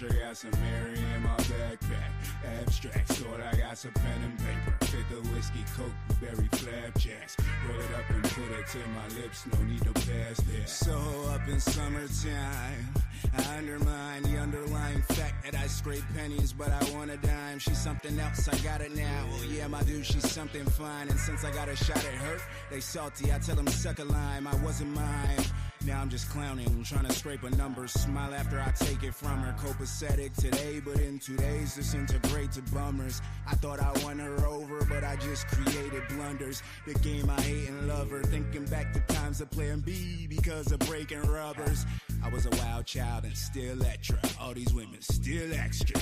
adventure, got some Mary in my backpack. Abstract, thought I got some pen and paper. Fit the whiskey, coke, berry flapjacks. Roll it up and put it to my lips, no need to pass that. So up in summertime, I undermine the underlying fact that I scrape pennies, but I want a dime. She's something else, I got it now. Well, yeah, my dude, she's something fine. And since I got a shot at her, they salty. I tell them suck a lime, I wasn't mine. Now I'm just clowning, trying to scrape a number. Smile after I take it from her. Copacetic today, but in 2 days disintegrate to bummers. I thought I won her over, but I just created blunders. The game I hate and love her. Thinking back to times of playing B because of breaking rubbers. I was a wild child and still extra. All these women still extra.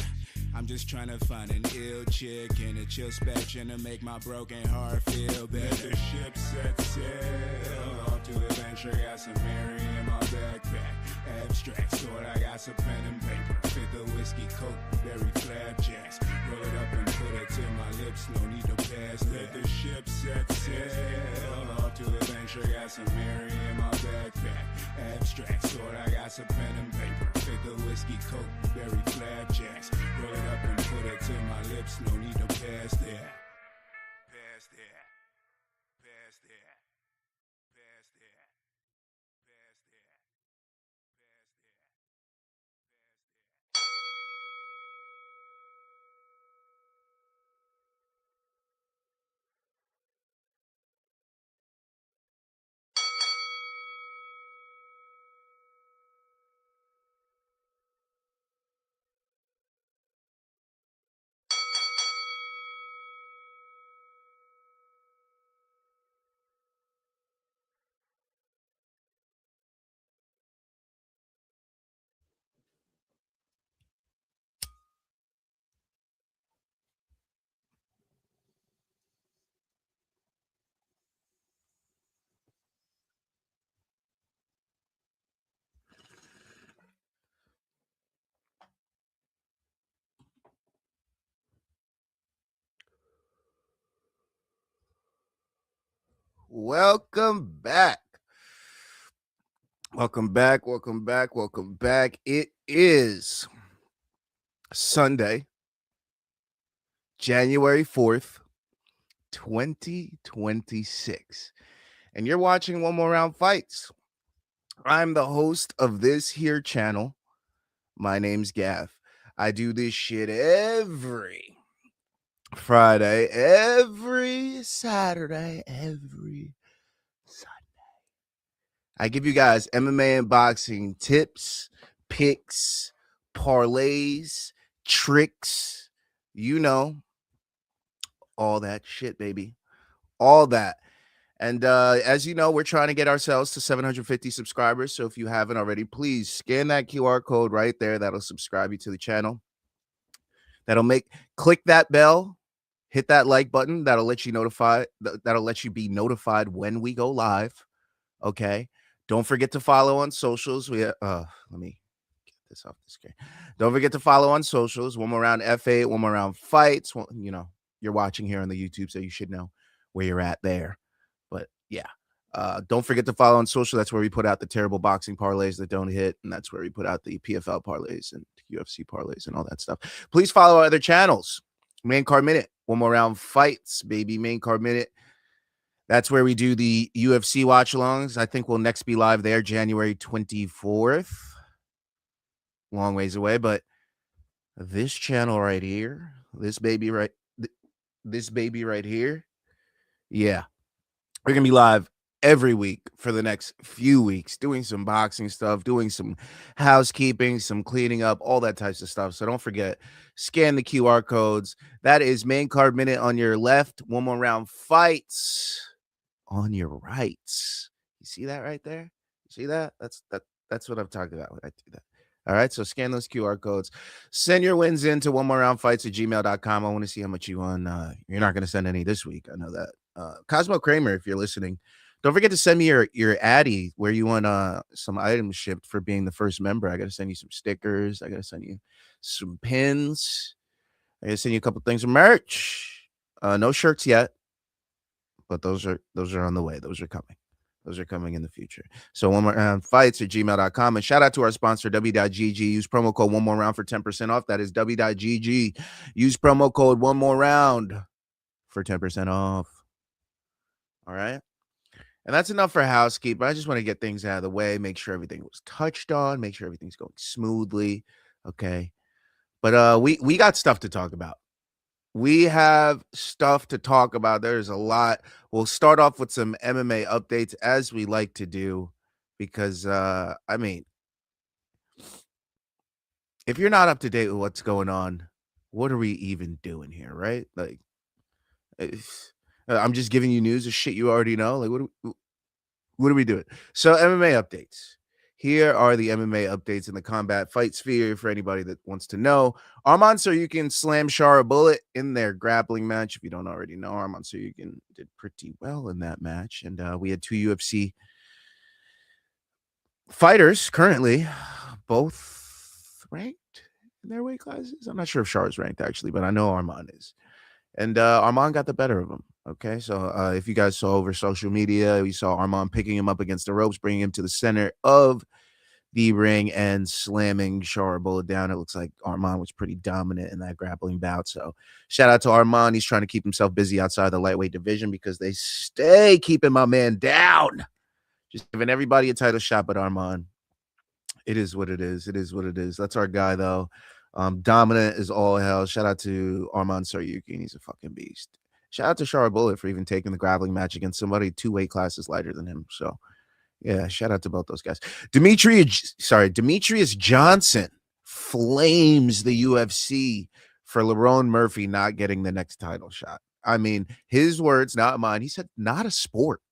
I'm just trying to find an ill chick in a chill spectrum to make my broken heart feel better. Let the ship set sail off to adventure. Got some Mary in my backpack. Abstract, thought I got some pen and paper. Fit the whiskey, coke, berry flapjacks. Roll it up and put it to my lips, no need to pass that. Let the ship set sail off to adventure. Got some Mary in my backpack. Abstract, thought I got some pen and paper. Fit the whiskey, coke, berry flapjacks. Roll it up and put it to my lips, no need to pass that. Pass that. Pass that. Pass that. Pass that. Pass that. Welcome back. Welcome back. Welcome back. Welcome back. It is Sunday, January 4th, 2026. And you're watching One More Round Fights. I'm the host of this here channel. My name's Gav. I do this shit every Friday, every Saturday, every Sunday. I give you guys MMA and boxing tips, picks, parlays, tricks, you know, all that shit, baby. All that. And as you know, we're trying to get ourselves to 750 subscribers. So if you haven't already, please scan that QR code right there. That'll subscribe you to the channel. Click that bell, hit that like button. That'll let you be notified when we go live. Okay. Don't forget to follow on socials. Let me get this off the screen. Don't forget to follow on socials. One More Round F8, One More Round Fights. Well, you know, you're watching here on the YouTube, so you should know where you're at there. But yeah, don't forget to follow on social. That's where we put out the terrible boxing parlays that don't hit, and that's where we put out the PFL parlays and UFC parlays and all that stuff. Please follow our other channels. Main Card Minute, One More Round Fights, baby. Main Card Minute. That's where we do the UFC watch-alongs. I think we'll next be live there January 24th. Long ways away, but this channel right here, this baby right here, yeah. We're going to be live every week for the next few weeks, doing some boxing stuff, doing some housekeeping, some cleaning up, all that types of stuff. So don't forget, scan the QR codes. That is Main Card Minute on your left, One More Round Fights on your right. You see that right there? You see that? That's what I'm talking about when I do that. All right, so scan those QR codes. Send your wins in to onemoreroundfights@gmail.com. I want to see how much you won. You're not going to send any this week. I know that. Cosmo Kramer, if you're listening, don't forget to send me your Addy where you want some items shipped for being the first member. I got to send you some stickers. I got to send you some pins. I got to send you a couple things of merch. No shirts yet, but those are on the way. Those are coming. Those are coming in the future. So one more round fights at gmail.com. And shout out to our sponsor, w.gg. Use promo code one more round for 10% off. That is w.gg. Use promo code one more round for 10% off. All right. And that's enough for housekeeping. I just want to get things out of the way, make sure everything was touched on, make sure everything's going smoothly. Okay. But we got stuff to talk about. We have stuff to talk about. There's a lot. We'll start off with some MMA updates as we like to do, because I mean, if you're not up to date with what's going on, what are we even doing here, right? Like, I'm just giving you news of shit you already know. Like, what are we doing? So MMA updates. Here are the MMA updates in the combat fight sphere for anybody that wants to know. Arman Tsarukyan slammed Shara Bullet in their grappling match. If you don't already know, Arman Tsarukyan did pretty well in that match. And we had two UFC fighters currently, both ranked in their weight classes. I'm not sure if Shara's ranked, actually, but I know Arman is. And Arman got the better of him. Okay, so if you guys saw over social media, we saw Arman picking him up against the ropes, bringing him to the center of the ring and slamming Shara Bullet down. It looks like Arman was pretty dominant in that grappling bout. So shout out to Arman. He's trying to keep himself busy outside the lightweight division because they stay keeping my man down. Just giving everybody a title shot but Arman. It is what it is. It is what it is. That's our guy, though. Dominant is all hell. Shout out to Arman Tsarukyan. He's a fucking beast. Shout out to Shara Bullet for even taking the grappling match against somebody 2 weight classes lighter than him. So, yeah, shout out to both those guys. Demetrius Johnson flames the UFC for Lerone Murphy not getting the next title shot. I mean, his words, not mine. He said, not a sport.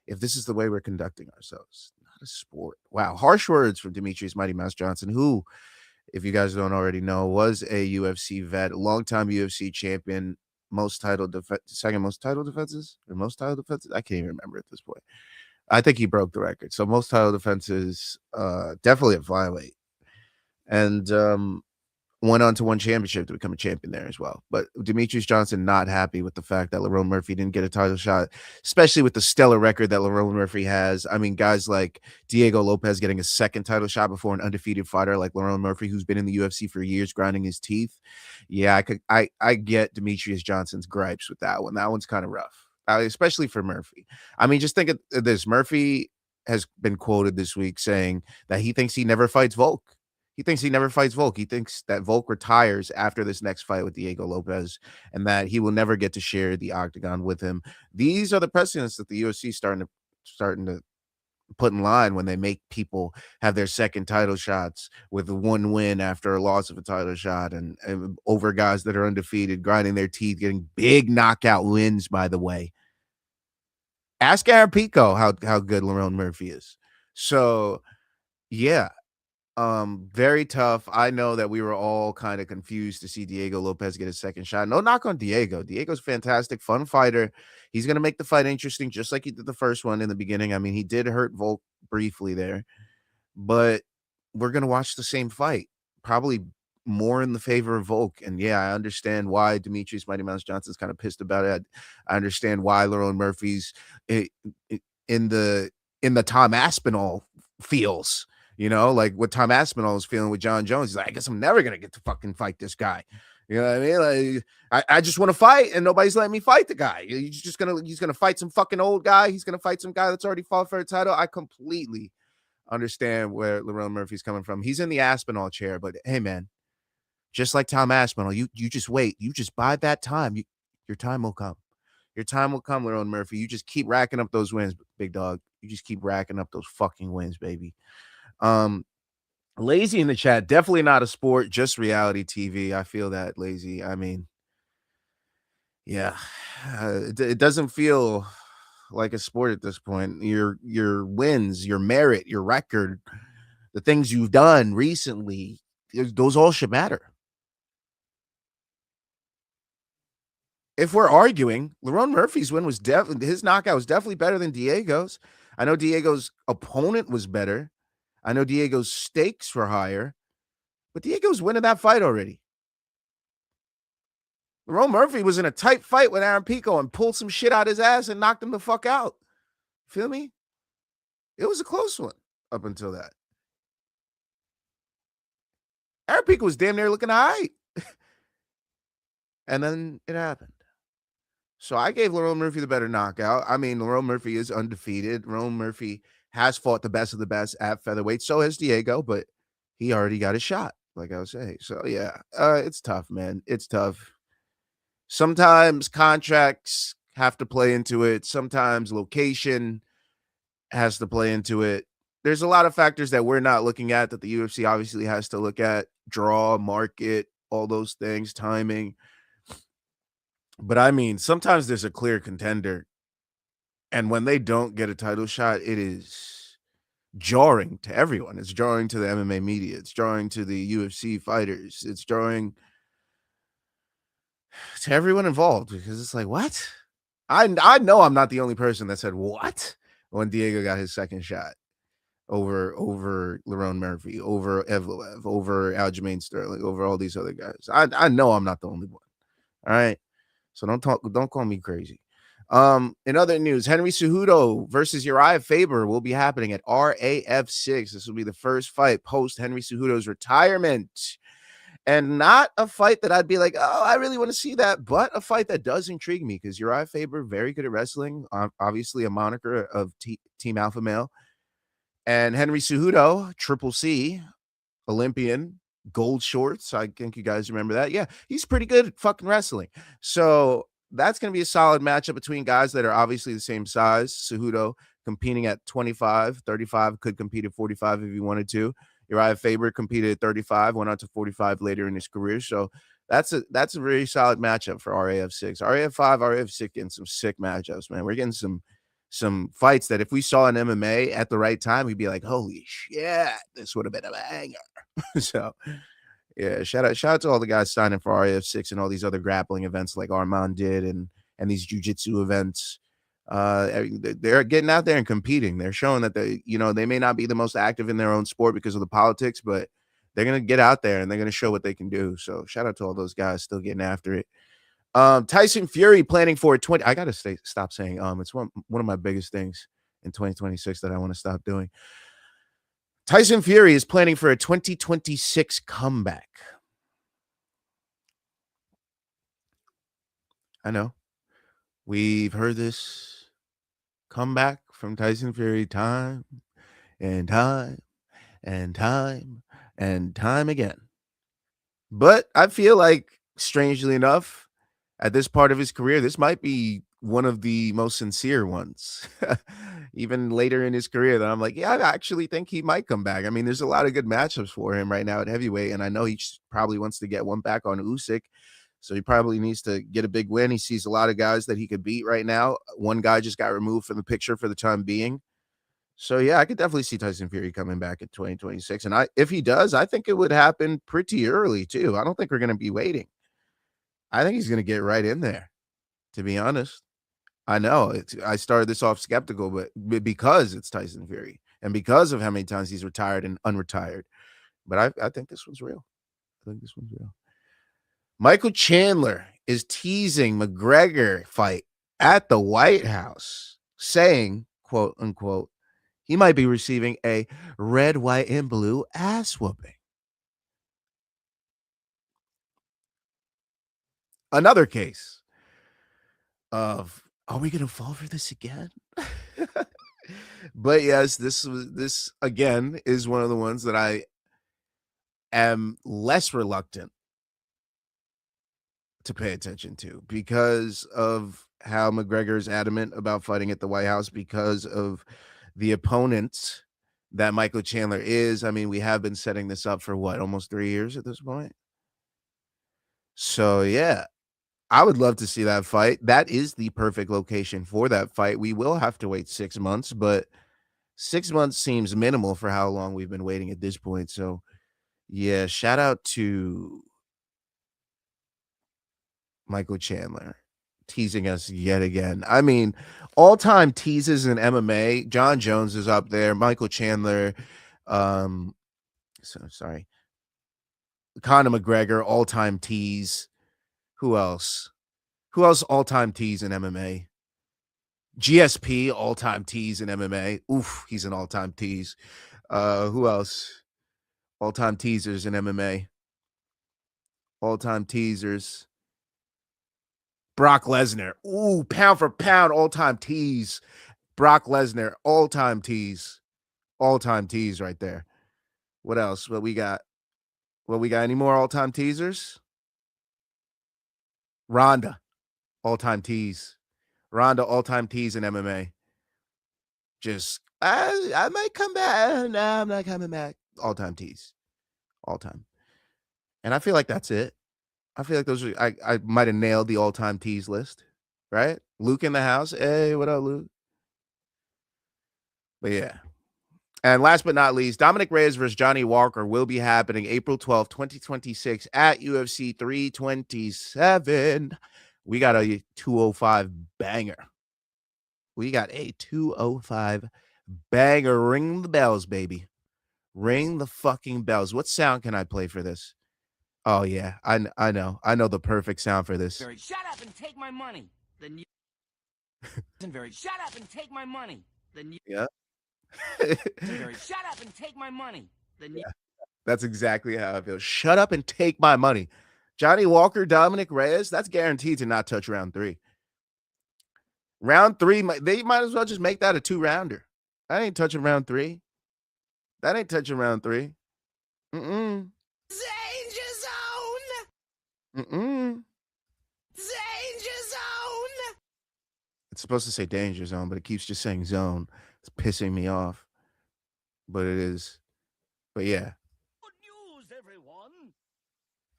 If this is the way we're conducting ourselves, not a sport. Wow. Harsh words from Demetrius Mighty Mouse Johnson, who, if you guys don't already know, was a UFC vet, a longtime UFC champion, second most title defenses, or most title defenses. I can't even remember at this point. I think he broke the record. So most title defenses, definitely at flyweight, and went on to win championship to become a champion there as well. But Demetrius Johnson not happy with the fact that Lerone Murphy didn't get a title shot, especially with the stellar record that Lerone Murphy has. I mean, guys like Diego Lopez getting a second title shot before an undefeated fighter like Lerone Murphy, who's been in the UFC for years, grinding his teeth. Yeah, I get Demetrius Johnson's gripes with that one. That one's kind of rough, especially for Murphy. I mean, just think of this. Murphy has been quoted this week saying that he thinks he never fights Volk. He thinks he never fights Volk. He thinks that Volk retires after this next fight with Diego Lopez and that he will never get to share the octagon with him. These are the precedents that the UFC is starting to put in line when they make people have their second title shots with one win after a loss of a title shot, and over guys that are undefeated, grinding their teeth, getting big knockout wins, by the way. Ask Aaron Pico how good Lerone Murphy is. So, yeah. Very tough. I know that we were all kind of confused to see Diego Lopez get a second shot. No knock on Diego. Diego's fantastic, fun fighter. He's going to make the fight interesting, just like he did the first one in the beginning. I mean, he did hurt Volk briefly there, but we're going to watch the same fight, probably more in the favor of Volk. And yeah, I understand why Demetrius Mighty Mouse Johnson's kind of pissed about it. I understand why Lerone Murphy's in the Tom Aspinall feels. You know, like what Tom Aspinall was feeling with John Jones. He's like, I guess I'm never going to get to fucking fight this guy. You know what I mean? Like, I just want to fight and nobody's letting me fight the guy. He's going to fight some fucking old guy. He's going to fight some guy that's already fought for a title. I completely understand where Lerone Murphy's coming from. He's in the Aspinall chair, but hey, man, just like Tom Aspinall, you just wait. You just bide that time. Your time will come. Your time will come, Lerone Murphy. You just keep racking up those wins, big dog. You just keep racking up those fucking wins, baby. Lazy in the chat, definitely not a sport, just reality TV. I feel that, Lazy. I mean, yeah, it doesn't feel like a sport at this point. Your wins, your merit, your record, the things you've done recently, those all should matter. If we're arguing, Lerone Murphy's win was his knockout was definitely better than Diego's. I know Diego's opponent was better. I know Diego's stakes were higher, but Diego's winning that fight already. Lerone Murphy was in a tight fight with Aaron Pico and pulled some shit out his ass and knocked him the fuck out. Feel me? It was a close one up until that. Arapica was damn near looking all right. And then it happened. So I gave Lerone Murphy the better knockout. I mean, Lerone Murphy is undefeated. Lerone Murphy has fought the best of the best at featherweight. So has Diego, but he already got a shot, like I was saying. So yeah, it's tough, man. It's tough. Sometimes contracts have to play into it. Sometimes location has to play into it. There's a lot of factors that we're not looking at that the UFC obviously has to look at: draw, market, all those things, timing. But I mean, sometimes there's a clear contender, and when they don't get a title shot, it is jarring to everyone. It's jarring to the MMA media. It's jarring to the UFC fighters. It's jarring to everyone involved because it's like, what? I know I'm not the only person that said what when Diego got his second shot over Lerone Murphy, over Evloev, over Aljamain Sterling, over all these other guys. I know I'm not the only one. All right. So don't call me crazy. In other news, Henry Cejudo versus Uriah Faber will be happening at RAF 6. This will be the first fight post Henry Cejudo's retirement. And not a fight that I'd be like, oh, I really want to see that, but a fight that does intrigue me because Uriah Faber, very good at wrestling, obviously a moniker of Team Alpha Male. And Henry Cejudo, Triple C, Olympian, gold shorts. I think you guys remember that. Yeah, he's pretty good at fucking wrestling. So that's going to be a solid matchup between guys that are obviously the same size. Cejudo competing at 25, 35, could compete at 45 if he wanted to. Uriah Faber competed at 35, went on to 45 later in his career. So that's a very solid matchup for RAF6. RAF5, RAF6 getting some sick matchups, man. We're getting some fights that if we saw in MMA at the right time, we'd be like, holy shit, this would have been a banger. So yeah, shout out to all the guys signing for RAF6 and all these other grappling events like Armand did and these jiu-jitsu events. They're getting out there and competing. They're showing that they may not be the most active in their own sport because of the politics, but they're gonna get out there and they're gonna show what they can do. So shout out to all those guys still getting after it. Tyson Fury planning for 20. I gotta stop saying it's one of my biggest things in 2026 that I want to stop doing. Tyson Fury is planning for a 2026 comeback. I know. We've heard this comeback from Tyson Fury time and time and time and time again. But I feel like, strangely enough, at this part of his career, this might be one of the most sincere ones. Even later in his career, that I'm like, yeah, I actually think he might come back. I mean, there's a lot of good matchups for him right now at heavyweight, and I know he probably wants to get one back on Usyk, so he probably needs to get a big win. He sees a lot of guys that he could beat right now. One guy just got removed from the picture for the time being. So yeah, I could definitely see Tyson Fury coming back in 2026, and if he does, I think it would happen pretty early too. I don't think we're going to be waiting. I think he's going to get right in there, to be honest. I know I started this off skeptical, but because it's Tyson Fury and because of how many times he's retired and unretired. But I think this one's real. I think this one's real. Michael Chandler is teasing McGregor fight at the White House, saying, quote unquote, he might be receiving a red, white, and blue ass whooping. Another case of, are we going to fall for this again? But yes, this again is one of the ones that I am less reluctant to pay attention to because of how McGregor is adamant about fighting at the White House, because of the opponent that Michael Chandler is. I mean, we have been setting this up for what, almost 3 years at this point. So yeah, I would love to see that fight. That is the perfect location for that fight. We will have to wait 6 months, but 6 months seems minimal for how long we've been waiting at this point. So yeah, shout out to Michael Chandler teasing us yet again. I mean, all-time teases in MMA. John Jones is up there. Michael Chandler. Sorry. Conor McGregor, all-time tease. Who else? Who else all-time tease in MMA? GSP, all-time tease in MMA. Oof, he's an all-time tease. Who else? All-time teasers in MMA. All-time teasers. Brock Lesnar. Ooh, pound for pound, all-time tease. Brock Lesnar, all-time tease. All-time tease right there. What else? What we got? Any more all-time teasers? Ronda, all-time tease. Ronda, all-time tease in MMA. Just, I might come back. No, I'm not coming back. All-time tease. All-time. And I feel like that's it. I feel like those are, I might have nailed the all-time tease list, right? Luke in the house. Hey, what up, Luke? But yeah. And last but not least, Dominic Reyes versus Johnny Walker will be happening April 12th, 2026 at UFC 327. We got a 205 banger. We got a 205 banger. Ring the bells, baby. Ring the fucking bells. What sound can I play for this? Oh, yeah. I know. I know the perfect sound for this. Shut up and take my money. Then you shut up and take my money. Then you Yeah. shut up and take my money. Then yeah. That's exactly how I feel. Shut up and take my money. Johnny Walker, Dominic Reyes, that's guaranteed to not touch round 3. Round 3, they might as well just make that a 2-rounder. That ain't touching round 3. That ain't touching round 3. Mm-mm. Danger zone. Mm-mm. Danger zone. It's supposed to say danger zone, but it keeps just saying zone. It's pissing me off. But it is. But yeah. Good news, everyone.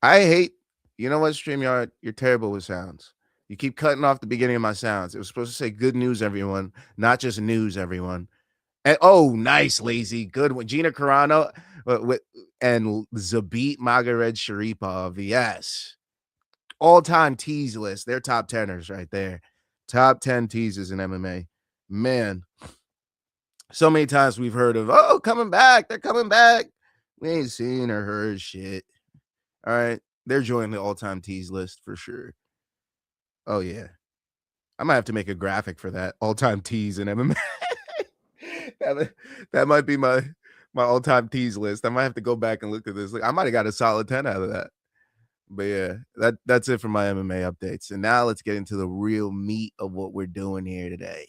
I hate, you know what, StreamYard? You're terrible with sounds. You keep cutting off the beginning of my sounds. It was supposed to say good news, everyone, not just news, everyone. And oh, nice, lazy. Good one. Gina Carano and Zabit Magared Sharipov. Yes. All-time tease list. They're top 10ers right there. Top 10 teases in MMA. Man. So many times we've heard of, oh, coming back. They're coming back. We ain't seen or heard shit. All right. They're joining the all-time tease list for sure. Oh, yeah. I might have to make a graphic for that. All-time tease in MMA. that might be my all-time tease list. I might have to go back and look at this. Like, I might have got a solid 10 out of that. But yeah, that's it for my MMA updates. And now let's get into the real meat of what we're doing here today.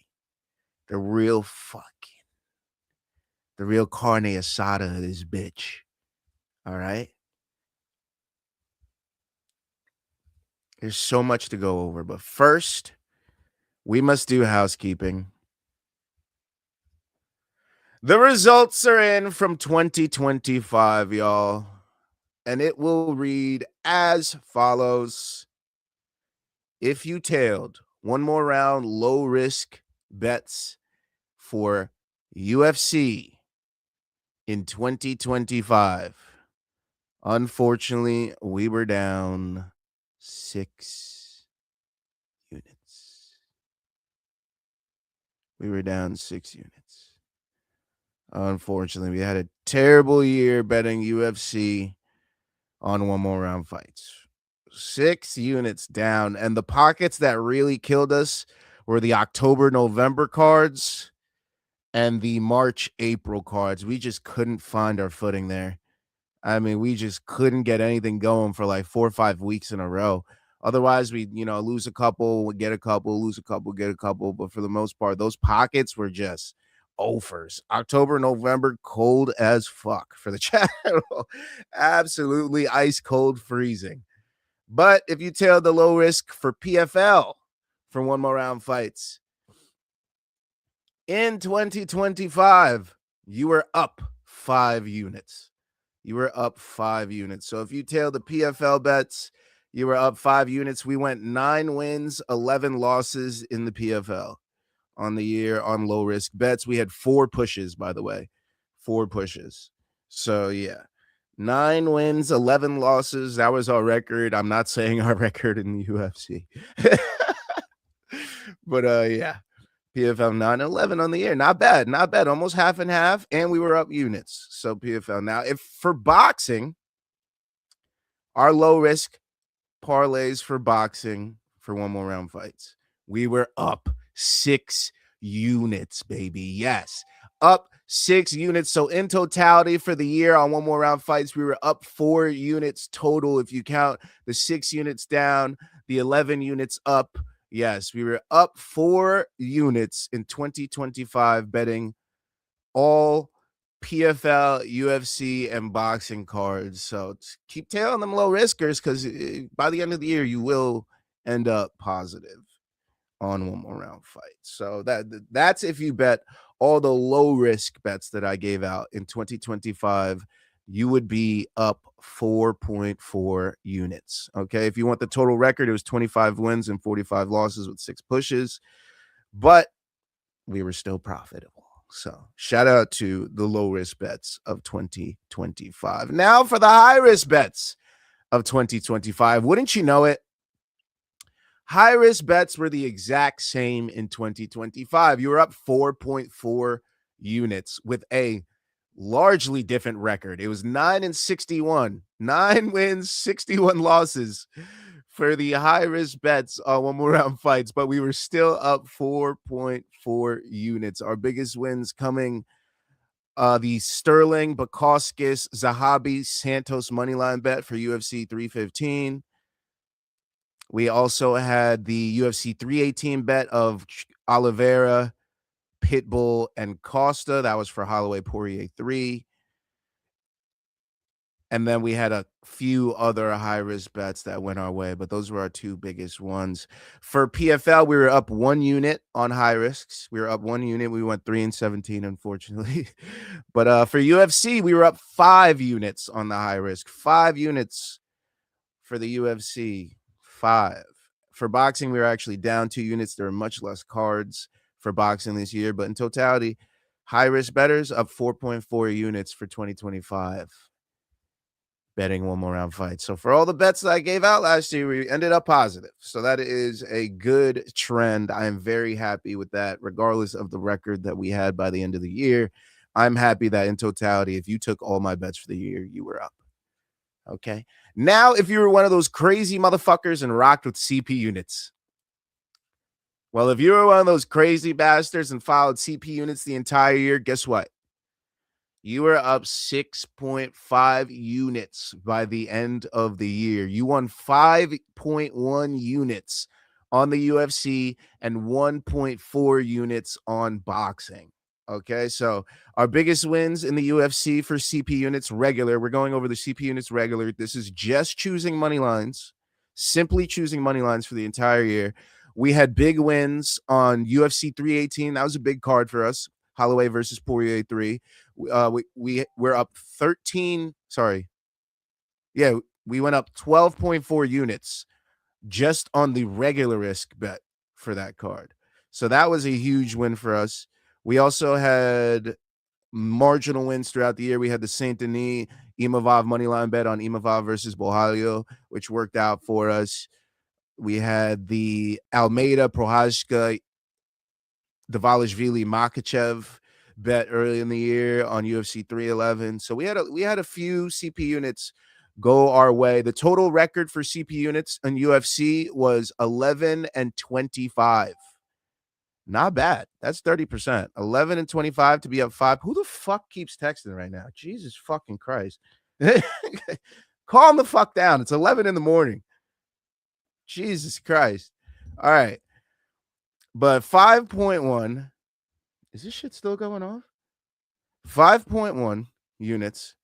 The real carne asada of this bitch. All right. There's so much to go over, but first, we must do housekeeping. The results are in from 2025, y'all. And it will read as follows. If you tailed one more round, low risk bets for UFC in 2025, unfortunately, we were down 6 units. We were down 6 units. Unfortunately, we had a terrible year betting UFC on one more round fights. 6 units down. And the pockets that really killed us were the October-November cards and the March-April cards. We just couldn't find our footing there. I mean, we just couldn't get anything going for like 4 or 5 weeks in a row. Otherwise, we, lose a couple, get a couple, lose a couple, get a couple. But for the most part, those pockets were just offers. October, November, cold as fuck for the channel. Absolutely ice cold freezing. But if you tail the low risk for PFL for one more round fights in 2025, you were up 5 units. You were up 5 units. So if you tail the PFL bets, you were up 5 units. We went 9 wins, 11 losses in the PFL on the year on low risk bets. We had 4 pushes, by the way, 4 pushes. So yeah, 9 wins, 11 losses. That was our record. I'm not saying our record in the UFC, but yeah, PFL 9-11 on the year. Not bad, not bad. Almost half and half, and we were up units. So PFL. Now, if for boxing, our low risk parlays for boxing for one more round fights, we were up 6 units, baby. Yes, up 6 units. So in totality for the year on One More Round Fights, we were up 4 units total. If you count the 6 units down, the 11 units up. Yes, we were up 4 units in 2025 betting all PFL, UFC, and boxing cards. So keep tailing them low riskers, because by the end of the year, you will end up positive on One More Round Fight. So that's if you bet all the low risk bets that I gave out in 2025, you would be up 4.4 units. Okay. If you want the total record, it was 25 wins and 45 losses with 6 pushes, but we were still profitable. So shout out to the low risk bets of 2025. Now for the high risk bets of 2025. Wouldn't you know it? High risk bets were the exact same in 2025. You were up 4.4 units with a largely different record. It was 9-61, 9 wins, 61 losses for the high risk bets on One More Round Fights, but we were still up 4.4 units. Our biggest wins coming the Sterling, Bukauskas, Zahabi, Santos moneyline bet for UFC 315. We also had the UFC 318 bet of Oliveira, Pitbull, and Costa. That was for Holloway Poirier 3. And then we had a few other high-risk bets that went our way, but those were our 2 biggest ones. For PFL, we were up 1 unit on high risks. We were up 1 unit. We went 3-17, unfortunately. But for UFC, we were up 5 units on the high risk. 5 units for the UFC. 5. For boxing, we were actually down 2 units. There are much less cards for boxing this year, but in totality, high-risk bettors up 4.4 units for 2025. Betting One More Round Fight. So for all the bets that I gave out last year, we ended up positive. So that is a good trend. I am very happy with that, regardless of the record that we had by the end of the year. I'm happy that in totality, if you took all my bets for the year, you were up. Okay. Now, if you were one of those crazy motherfuckers and rocked with CP units. Well, if you were one of those crazy bastards and followed CP units the entire year, guess what? You were up 6.5 units by the end of the year. You won 5.1 units on the UFC and 1.4 units on boxing. Okay, so our biggest wins in the UFC for CP units regular. We're going over the CP units regular. This is just choosing money lines, simply choosing money lines for the entire year. We had big wins on UFC 318. That was a big card for us. Holloway versus Poirier 3. We're up 13. Sorry. Yeah, we went up 12.4 units just on the regular risk bet for that card. So that was a huge win for us. We also had marginal wins throughout the year. We had the Saint Denis Imavov moneyline bet on Imavov versus Bohalio, which worked out for us. We had the Almeida Prohazka Davalishvili Makachev bet early in the year on UFC 311. So we had a few CP units go our way. The total record for CP units in UFC was 11-25. Not bad. That's 30%. 11-25 to be up 5. Who the fuck keeps texting right now? Jesus fucking Christ. Calm the fuck down. It's 11 in the morning. Jesus Christ. All right. But 5.1, is this shit still going off? 5.1 units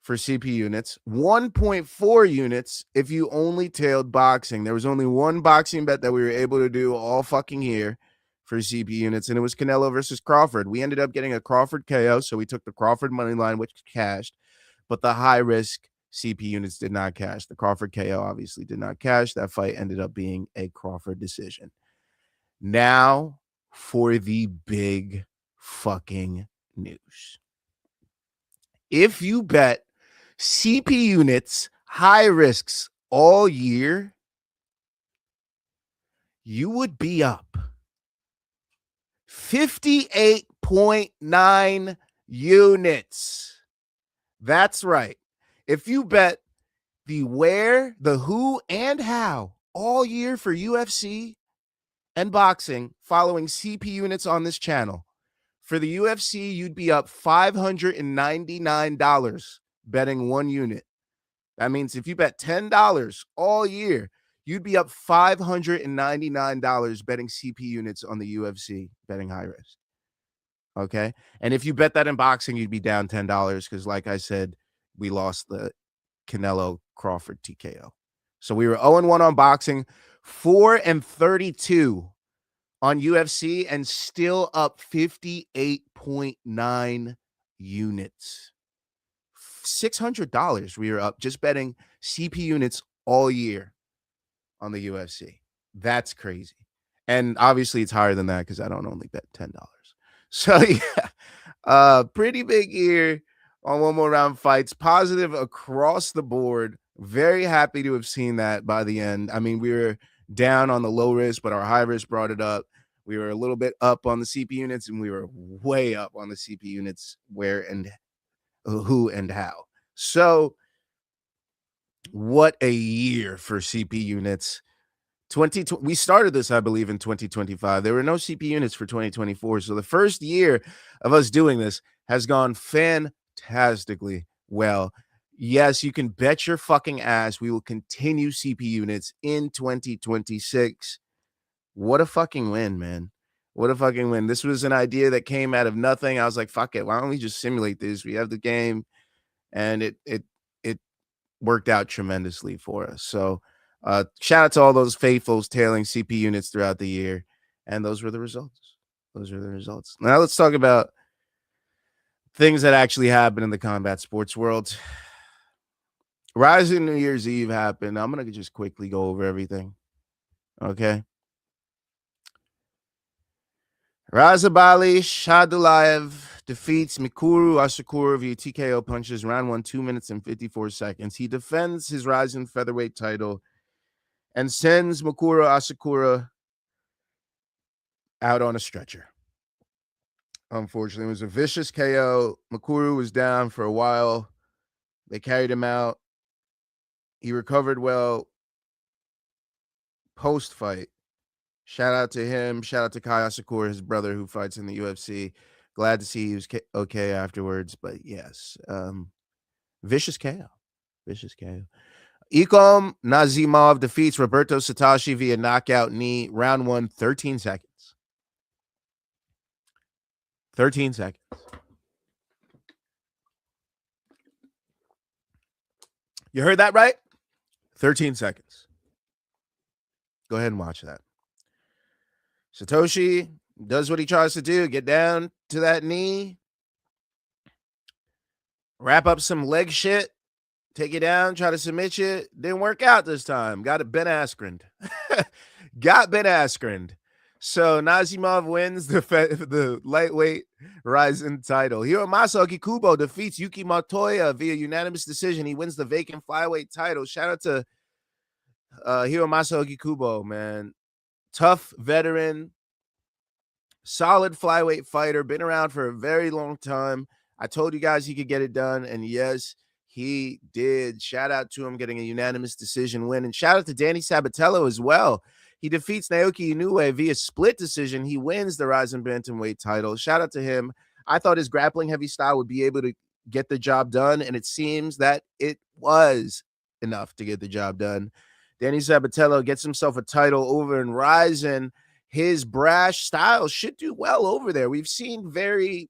for CP units, 1.4 units if you only tailed boxing. There was only one boxing bet that we were able to do all fucking year for CP units, and it was Canelo versus Crawford. We ended up getting a Crawford KO, so we took the Crawford money line, which cashed, but the high risk CP units did not cash. The Crawford KO obviously did not cash. That fight ended up being a Crawford decision. Now for the big fucking news. If you bet CP units, high risks all year, you would be up 58.9 units. That's right. If you bet the where, the who, and how all year for UFC and boxing following CP units on this channel. For the UFC, you'd be up $599 betting one unit. That means if you bet $10 all year, you'd be up $599 betting CP units on the UFC, betting high risk. Okay. And if you bet that in boxing, you'd be down $10 because, like I said, we lost the Canelo Crawford TKO. So we were 0-1 on boxing, 4-32 on UFC, and still up 58.9 units. $600 we were up just betting CP units all year on the UFC. That's crazy. And obviously it's higher than that because I don't only bet $10. So yeah, pretty big year on One More Round fights. Positive across the board. Very happy to have seen that by the end. I mean, we were down on the low risk, but our high risk brought it up. We were a little bit up on the CP units, and we were way up on the CP units where and who and how. So what a year for CP units. We started this, I believe, in 2025. There were no CP units for 2024. So the first year of us doing this has gone fantastically well. Yes, you can bet your fucking ass we will continue CP units in 2026. What a fucking win, man. What a fucking win. This was an idea that came out of nothing. I was like, fuck it. Why don't we just simulate this? We have the game, and it worked out tremendously for us. So shout out to all those faithfuls tailing CP units throughout the year. And those were the results. Those are the results. Now let's talk about things that actually happen in the combat sports world. RIZIN New Year's Eve happened. I'm going to just quickly go over everything. Okay. Razabali Shadulaev defeats Mikuru Asakura via TKO punches, round 1, 2 minutes and 54 seconds. He defends his RIZIN featherweight title and sends Mikuru Asakura out on a stretcher. Unfortunately, it was a vicious KO. Mikuru was down for a while. They carried him out. He recovered well post-fight. Shout out to him. Shout out to Kai Asakura, his brother, who fights in the UFC. Glad to see he was okay afterwards. But yes, vicious KO. Vicious KO. Ikom Nazimov defeats Roberto Satoshi via knockout knee. Round 1, 13 seconds. 13 seconds. You heard that right? 13 seconds. Go ahead and watch that. Satoshi does what he tries to do. Get down to that knee. Wrap up some leg shit. Take it down. Try to submit you. Didn't work out this time. Got it Ben Askren. Got Ben Askren. So Nazimov wins the lightweight RIZIN title. Hiromasa Okikubo defeats Yuki Montoya via unanimous decision. He wins the vacant flyweight title. Shout out to Hiromasa Okikubo, man. Tough veteran, solid flyweight fighter, been around for a very long time. I told you guys he could get it done, and yes, he did. Shout out to him getting a unanimous decision win, and shout out to Danny Sabatello as well. He defeats Naoki Inoue via split decision. He wins the RIZIN bantamweight title. Shout out to him. I thought his grappling heavy style would be able to get the job done, and it seems that it was enough to get the job done. Danny Sabatello gets himself a title over in RIZIN. His brash style should do well over there. We've seen very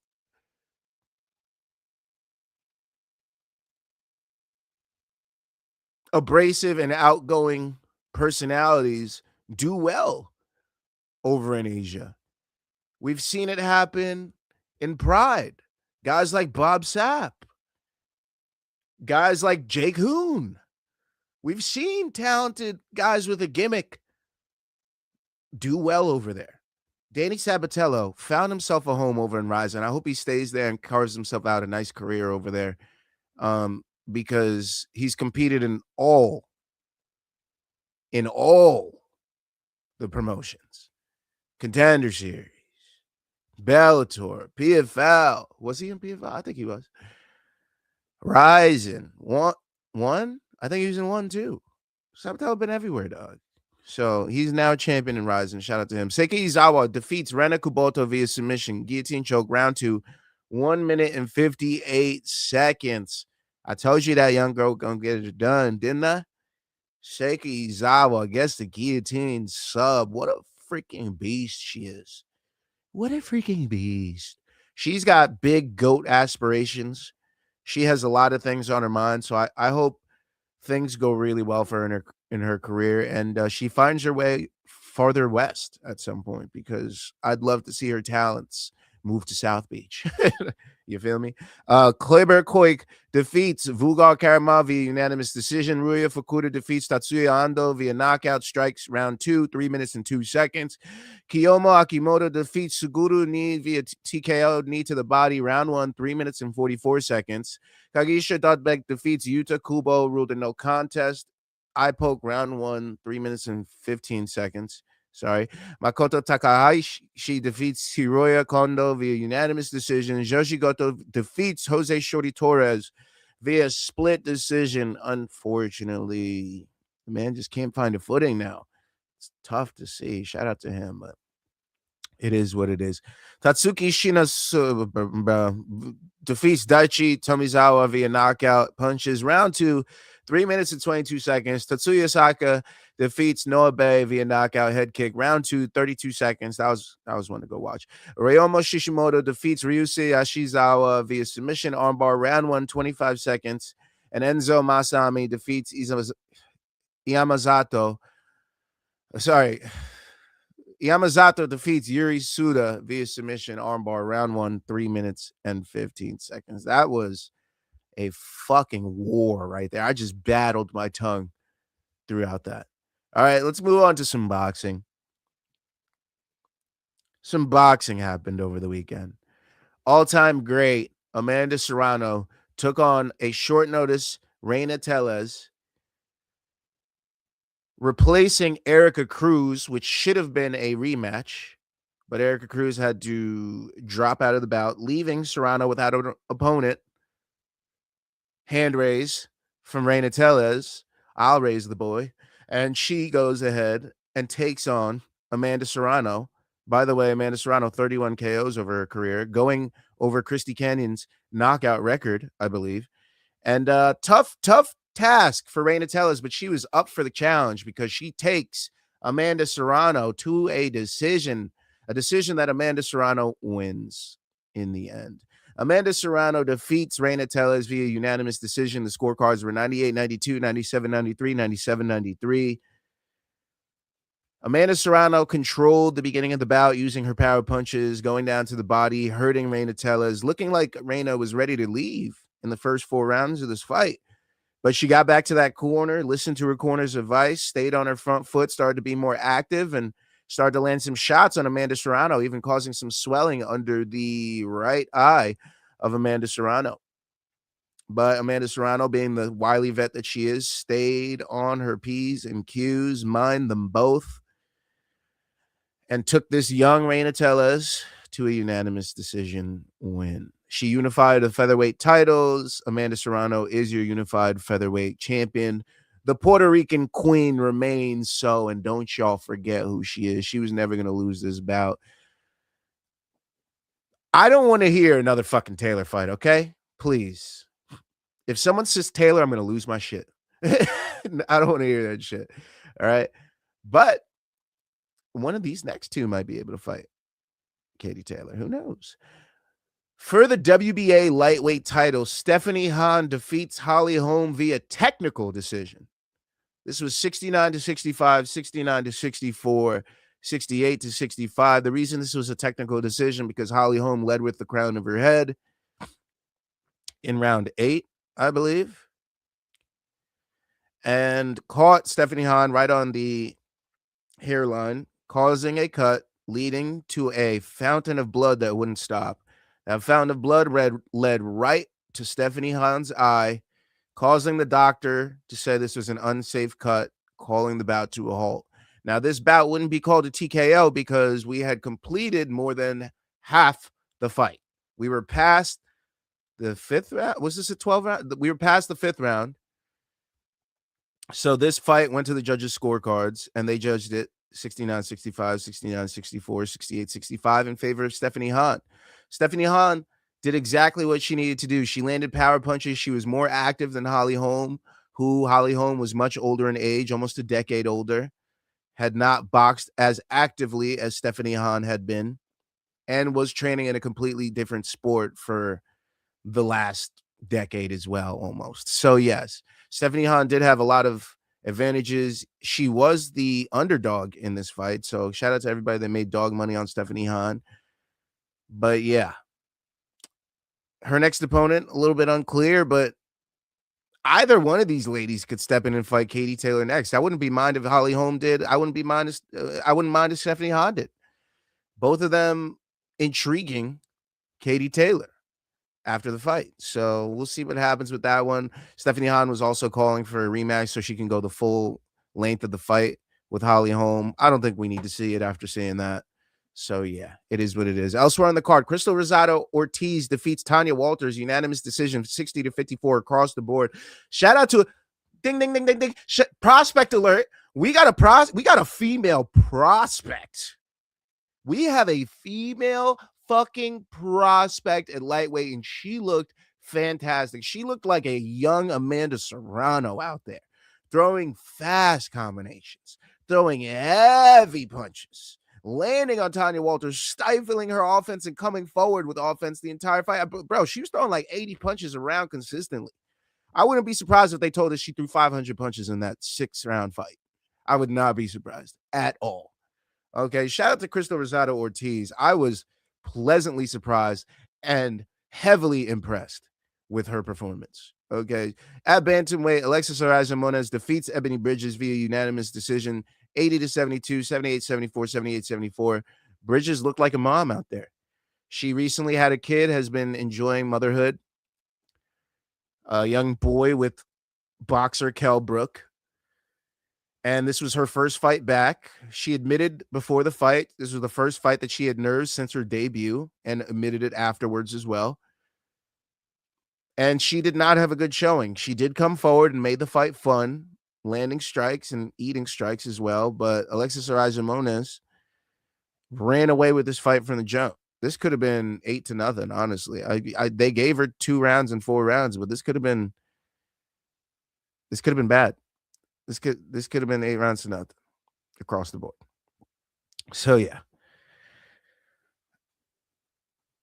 abrasive and outgoing personalities do well over in Asia. We've seen it happen in Pride. Guys like Bob Sapp. Guys like Jake Hoon. We've seen talented guys with a gimmick do well over there. Danny Sabatello found himself a home over in RIZIN. I hope he stays there and carves himself out a nice career over there, because he's competed in all the promotions. Contender Series, Bellator, PFL. Was he in PFL? I think he was. RIZIN. One? I think he was in 1 too. Sabatello been everywhere, dog. So he's now champion in RIZIN. Shout out to him. Seiki Izawa defeats Reina Kuboto via submission. Guillotine choke round 2. 1 minute and 58 seconds. I told you that young girl gonna get it done, didn't I? Seiki Izawa gets the guillotine sub. What a freaking beast she is. What a freaking beast. She's got big GOAT aspirations. She has a lot of things on her mind. So I hope things go really well for her in her career, and she finds her way farther west at some point, because I'd love to see her talents move to South Beach. You feel me? Kleber Koik defeats Vugar Karama via unanimous decision. Ruya Fukuda defeats Tatsuya Ando via knockout strikes round 2, 3 minutes and 2 seconds. Kiyomo Akimoto defeats Suguru Knee via TKO, knee to the body, round 1, 3 minutes and 44 seconds. Kagisha Dotbeck defeats Yuta Kubo, ruled a no contest. Eye poke, round 1, 3 minutes and 15 seconds. Sorry. Makoto Takahashi defeats Hiroya Kondo via unanimous decision. Joshi Goto defeats Jose Shorty Torres via split decision. Unfortunately, the man just can't find a footing now. It's tough to see. Shout out to him, but it is what it is. Tatsuki Shina defeats Daichi Tomizawa via knockout punches. Round 2, 3 minutes and 22 seconds. Tatsuya Saka defeats Noah Bay via knockout head kick. Round 2, 32 seconds. That was one to go watch. Ryomo Shishimoto defeats Ryusei Ashizawa via submission armbar. Round 1, 25 seconds. And Enzo Masami defeats Yamazato. Yamazato defeats Yuri Suda via submission armbar. Round 1, 3 minutes and 15 seconds. That was a fucking war right there. I just battled my tongue throughout that. All right, let's move on to some boxing. Some boxing happened over the weekend. All-time great Amanda Serrano took on a short notice Reina Tellez, replacing Erica Cruz, which should have been a rematch, but Erica Cruz had to drop out of the bout, leaving Serrano without an opponent. Hand raise from Reina Tellez. I'll raise the boy. And she goes ahead and takes on Amanda Serrano. By the way, Amanda Serrano, 31 KOs over her career, going over Christy Canyon's knockout record, I believe. And tough task for Reina Tellez, but she was up for the challenge because she takes Amanda Serrano to a decision that Amanda Serrano wins in the end. Amanda Serrano defeats Reina Tellez via unanimous decision. The scorecards were 98-92, 97-93, 97-93. Amanda Serrano controlled the beginning of the bout using her power punches, going down to the body, hurting Reina Tellez, looking like Reina was ready to leave in the first 4 rounds of this fight. But she got back to that corner, listened to her corner's advice, stayed on her front foot, started to be more active, and started to land some shots on Amanda Serrano, even causing some swelling under the right eye of Amanda Serrano. But Amanda Serrano, being the wily vet that she is, stayed on her P's and Q's, mind them both, and took this young Reina Tellez to a unanimous decision win. She unified the featherweight titles. Amanda Serrano is your unified featherweight champion. The Puerto Rican queen remains so, and don't y'all forget who she is. She was never going to lose this bout. I don't want to hear another fucking Taylor fight, okay? Please. If someone says Taylor, I'm going to lose my shit. I don't want to hear that shit. All right? But one of these next two might be able to fight Katie Taylor. Who knows? For the WBA lightweight title, Stephanie Hahn defeats Holly Holm via technical decision. This was 69-65, 69-64, 68-65. The reason this was a technical decision because Holly Holm led with the crown of her head in round 8, I believe, and caught Stephanie Hahn right on the hairline, causing a cut, leading to a fountain of blood that wouldn't stop. That fountain of blood led right to Stephanie Hahn's eye, causing the doctor to say this was an unsafe cut, calling the bout to a halt. Now, this bout wouldn't be called a TKO because we had completed more than half the fight. We were past the 5th round. Was this a 12 round? We were past the 5th round. So this fight went to the judges' scorecards, and they judged it 69-65, 69-64, 68-65 in favor of Stephanie Han. Stephanie Han did exactly what she needed to do. She landed power punches. She was more active than Holly Holm, who Holly Holm was much older in age, almost a decade older, had not boxed as actively as Stephanie Han had been, and was training in a completely different sport for the last decade as well, almost. So yes, Stephanie Han did have a lot of advantages. She was the underdog in this fight. So shout out to everybody that made dog money on Stephanie Han. But yeah, her next opponent, a little bit unclear, but either one of these ladies could step in and fight Katie Taylor next. I wouldn't be mind if Holly Holm did. I wouldn't mind if Stephanie Han did. Both of them intriguing Katie Taylor after the fight. So we'll see what happens with that one. Stephanie Han was also calling for a rematch so she can go the full length of the fight with Holly Holm. I don't think we need to see it after seeing that. So yeah, it is what it is. Elsewhere on the card, Crystal Rosado Ortiz defeats Tanya Walters, unanimous decision, 60-54 across the board. Shout out to ding ding ding ding ding. Prospect alert. We got a female prospect. We have a female fucking prospect at lightweight, and she looked fantastic. She looked like a young Amanda Serrano out there, throwing fast combinations, throwing heavy punches, landing on Tanya Walters, stifling her offense and coming forward with offense the entire fight. Bro, she was throwing like 80 punches around consistently. I wouldn't be surprised if they told us she threw 500 punches in that 6-round fight. I would not be surprised at all. Okay, shout out to Crystal Rosado Ortiz. I was pleasantly surprised and heavily impressed with her performance. Okay, at bantamweight, Alexis Araza-Moniz defeats Ebony Bridges via unanimous decision, 80-72, 78-74, 78-74. Bridges looked like a mom out there. She recently had a kid, has been enjoying motherhood. A young boy with boxer Kell Brook. And this was her first fight back. She admitted before the fight, this was the first fight that she had nerves since her debut, and admitted it afterwards as well. And she did not have a good showing. She did come forward and made the fight fun, landing strikes and eating strikes as well. But Alexis Araza-Moniz ran away with this fight from the jump. This could have been 8-0, honestly. They gave her 2 rounds and 4 rounds, but this could have been bad. This could have been 8 rounds to nothing across the board. So yeah.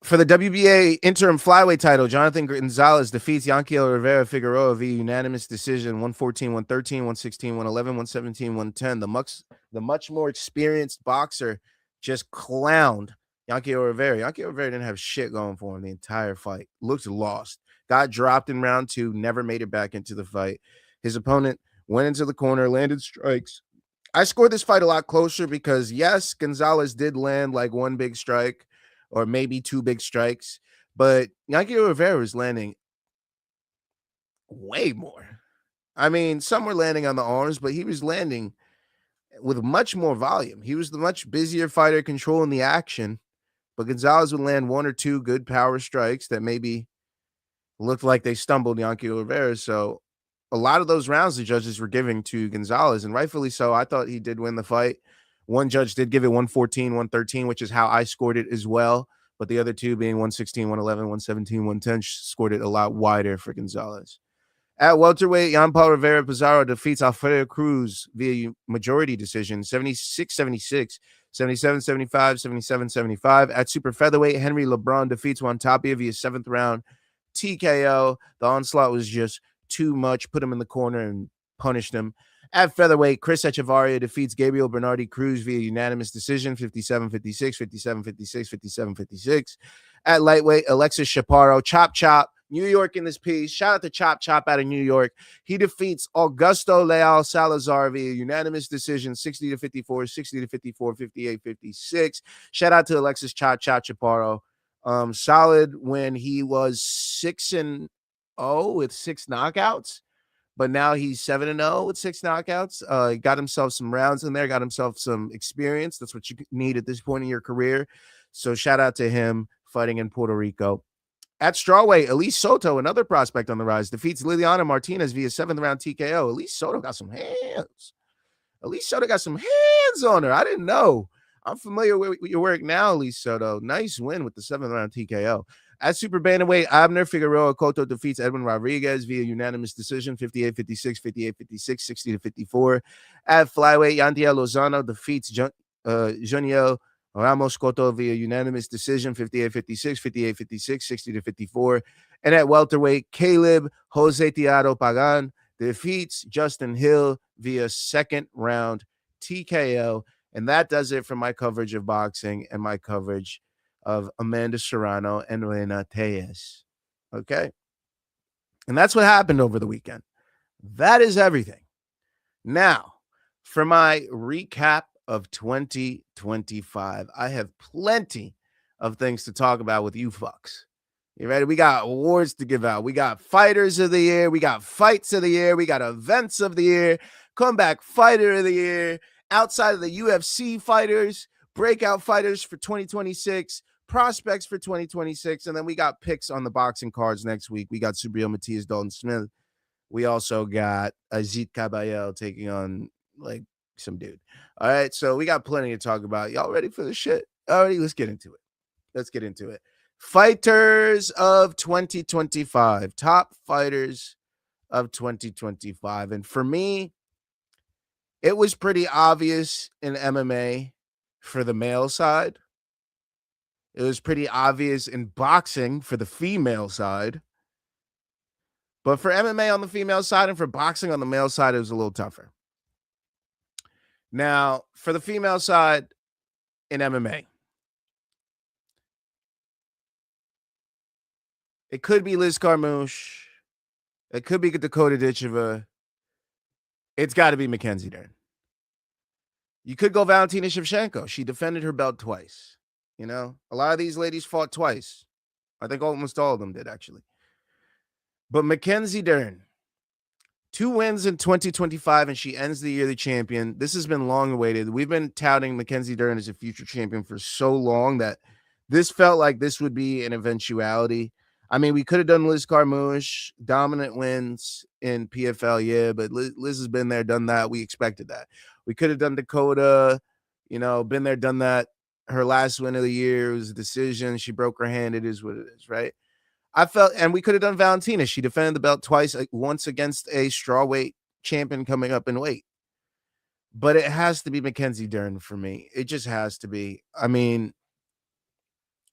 For the WBA interim flyweight title, Jonathan Gonzalez defeats Yanquiel Rivera Figueroa via unanimous decision, 114, 113, 116, 111, 117, 110. The much more experienced boxer just clowned Yanquiel Rivera. Yanquiel Rivera didn't have shit going for him the entire fight. Looked lost. Got dropped in round 2, never made it back into the fight. His opponent went into the corner, landed strikes. I scored this fight a lot closer because, yes, Gonzalez did land like 1 big strike or maybe 2 big strikes, but Yanquiel Rivera was landing way more. I mean, some were landing on the arms, but he was landing with much more volume. He was the much busier fighter controlling the action, but Gonzalez would land 1 or 2 good power strikes that maybe looked like they stumbled Yanquiel Rivera. So a lot of those rounds the judges were giving to Gonzalez, and rightfully so. I thought he did win the fight. One judge did give it 114, 113, which is how I scored it as well. But the other 2 being 116, 111, 117, 110, scored it a lot wider for Gonzalez. At welterweight, Jan Paul Rivera Pizarro defeats Alfredo Cruz via majority decision, 76-76, 77-75, 77-75. At super featherweight, Henry LeBron defeats Juan Tapia via 7th round TKO. The onslaught was just too much, put him in the corner and punished him. At featherweight, Chris Echevarria defeats Gabriel Bernardi Cruz via unanimous decision, 57-56, 57-56, 57-56. At lightweight, Alexis Chaparro, Chop, New York in this piece. Shout out to Chop out of New York. He defeats Augusto Leal Salazar via unanimous decision, 60-54, 60-54, 58-56. Shout out to Alexis Chop Chaparro. Solid when he was 6-0 with 6 knockouts, but now he's 7-0 with 6 knockouts. He got himself some rounds in there, got himself some experience. That's what you need at this point in your career. So shout out to him fighting in Puerto Rico. At strawweight, Elise Soto, another prospect on the rise, defeats Liliana Martinez via 7th round TKO. Elise Soto got some hands. Elise Soto got some hands on her. I didn't know. I'm familiar with your work now, Elise Soto. Nice win with the 7th round TKO. At super bantamweight, Abner Figueroa Cotto defeats Edwin Rodriguez via unanimous decision, 58-56, 58-56, 60-54. At flyweight, Yantiel Lozano defeats Juniel Ramos Cotto via unanimous decision, 58-56, 58-56, 60-54. And at welterweight, Caleb Jose Tiago Pagan defeats Justin Hill via 2nd round TKO. And that does it for my coverage of boxing and my coverage of Amanda Serrano and Reina Tellez. Okay? And that's what happened over the weekend. That is everything. Now, for my recap of 2025, I have plenty of things to talk about with you fucks. You ready? We got awards to give out. We got Fighters of the Year. We got Fights of the Year. We got Events of the Year. Comeback Fighter of the Year. Outside of the UFC Fighters. Breakout Fighters for 2026. Prospects for 2026. And then we got picks on the boxing cards next week. We got Subriel Matias, Dalton Smith. We also got Agit Kabayel taking on like some dude. All right. So we got plenty to talk about. Y'all ready for the shit? Alrighty, let's get into it. Fighters of 2025, top fighters of 2025. And for me, it was pretty obvious in MMA for the male side. It was pretty obvious in boxing for the female side. But for MMA on the female side and for boxing on the male side, it was a little tougher. Now, for the female side in MMA, it could be Liz Carmouche. It could be Dakota Ditcheva. It's got to be Mackenzie Dern. You could go Valentina Shevchenko. She defended her belt twice. You know, a lot of these ladies fought twice. I think almost all of them did, actually. But Mackenzie Dern, 2 wins in 2025, and she ends the year the champion. This has been long awaited. We've been touting Mackenzie Dern as a future champion for so long that this felt like this would be an eventuality. I mean, we could have done Liz Carmouche, dominant wins in PFL, yeah, but Liz has been there, done that. We expected that. We could have done Dakota, you know, been there, done that. Her last win of the year was a decision. She broke her hand. It is what it is, right? I felt, and we could have done Valentina. She defended the belt twice, once against a strawweight champion coming up in weight. But it has to be Mackenzie Dern for me. It just has to be. I mean,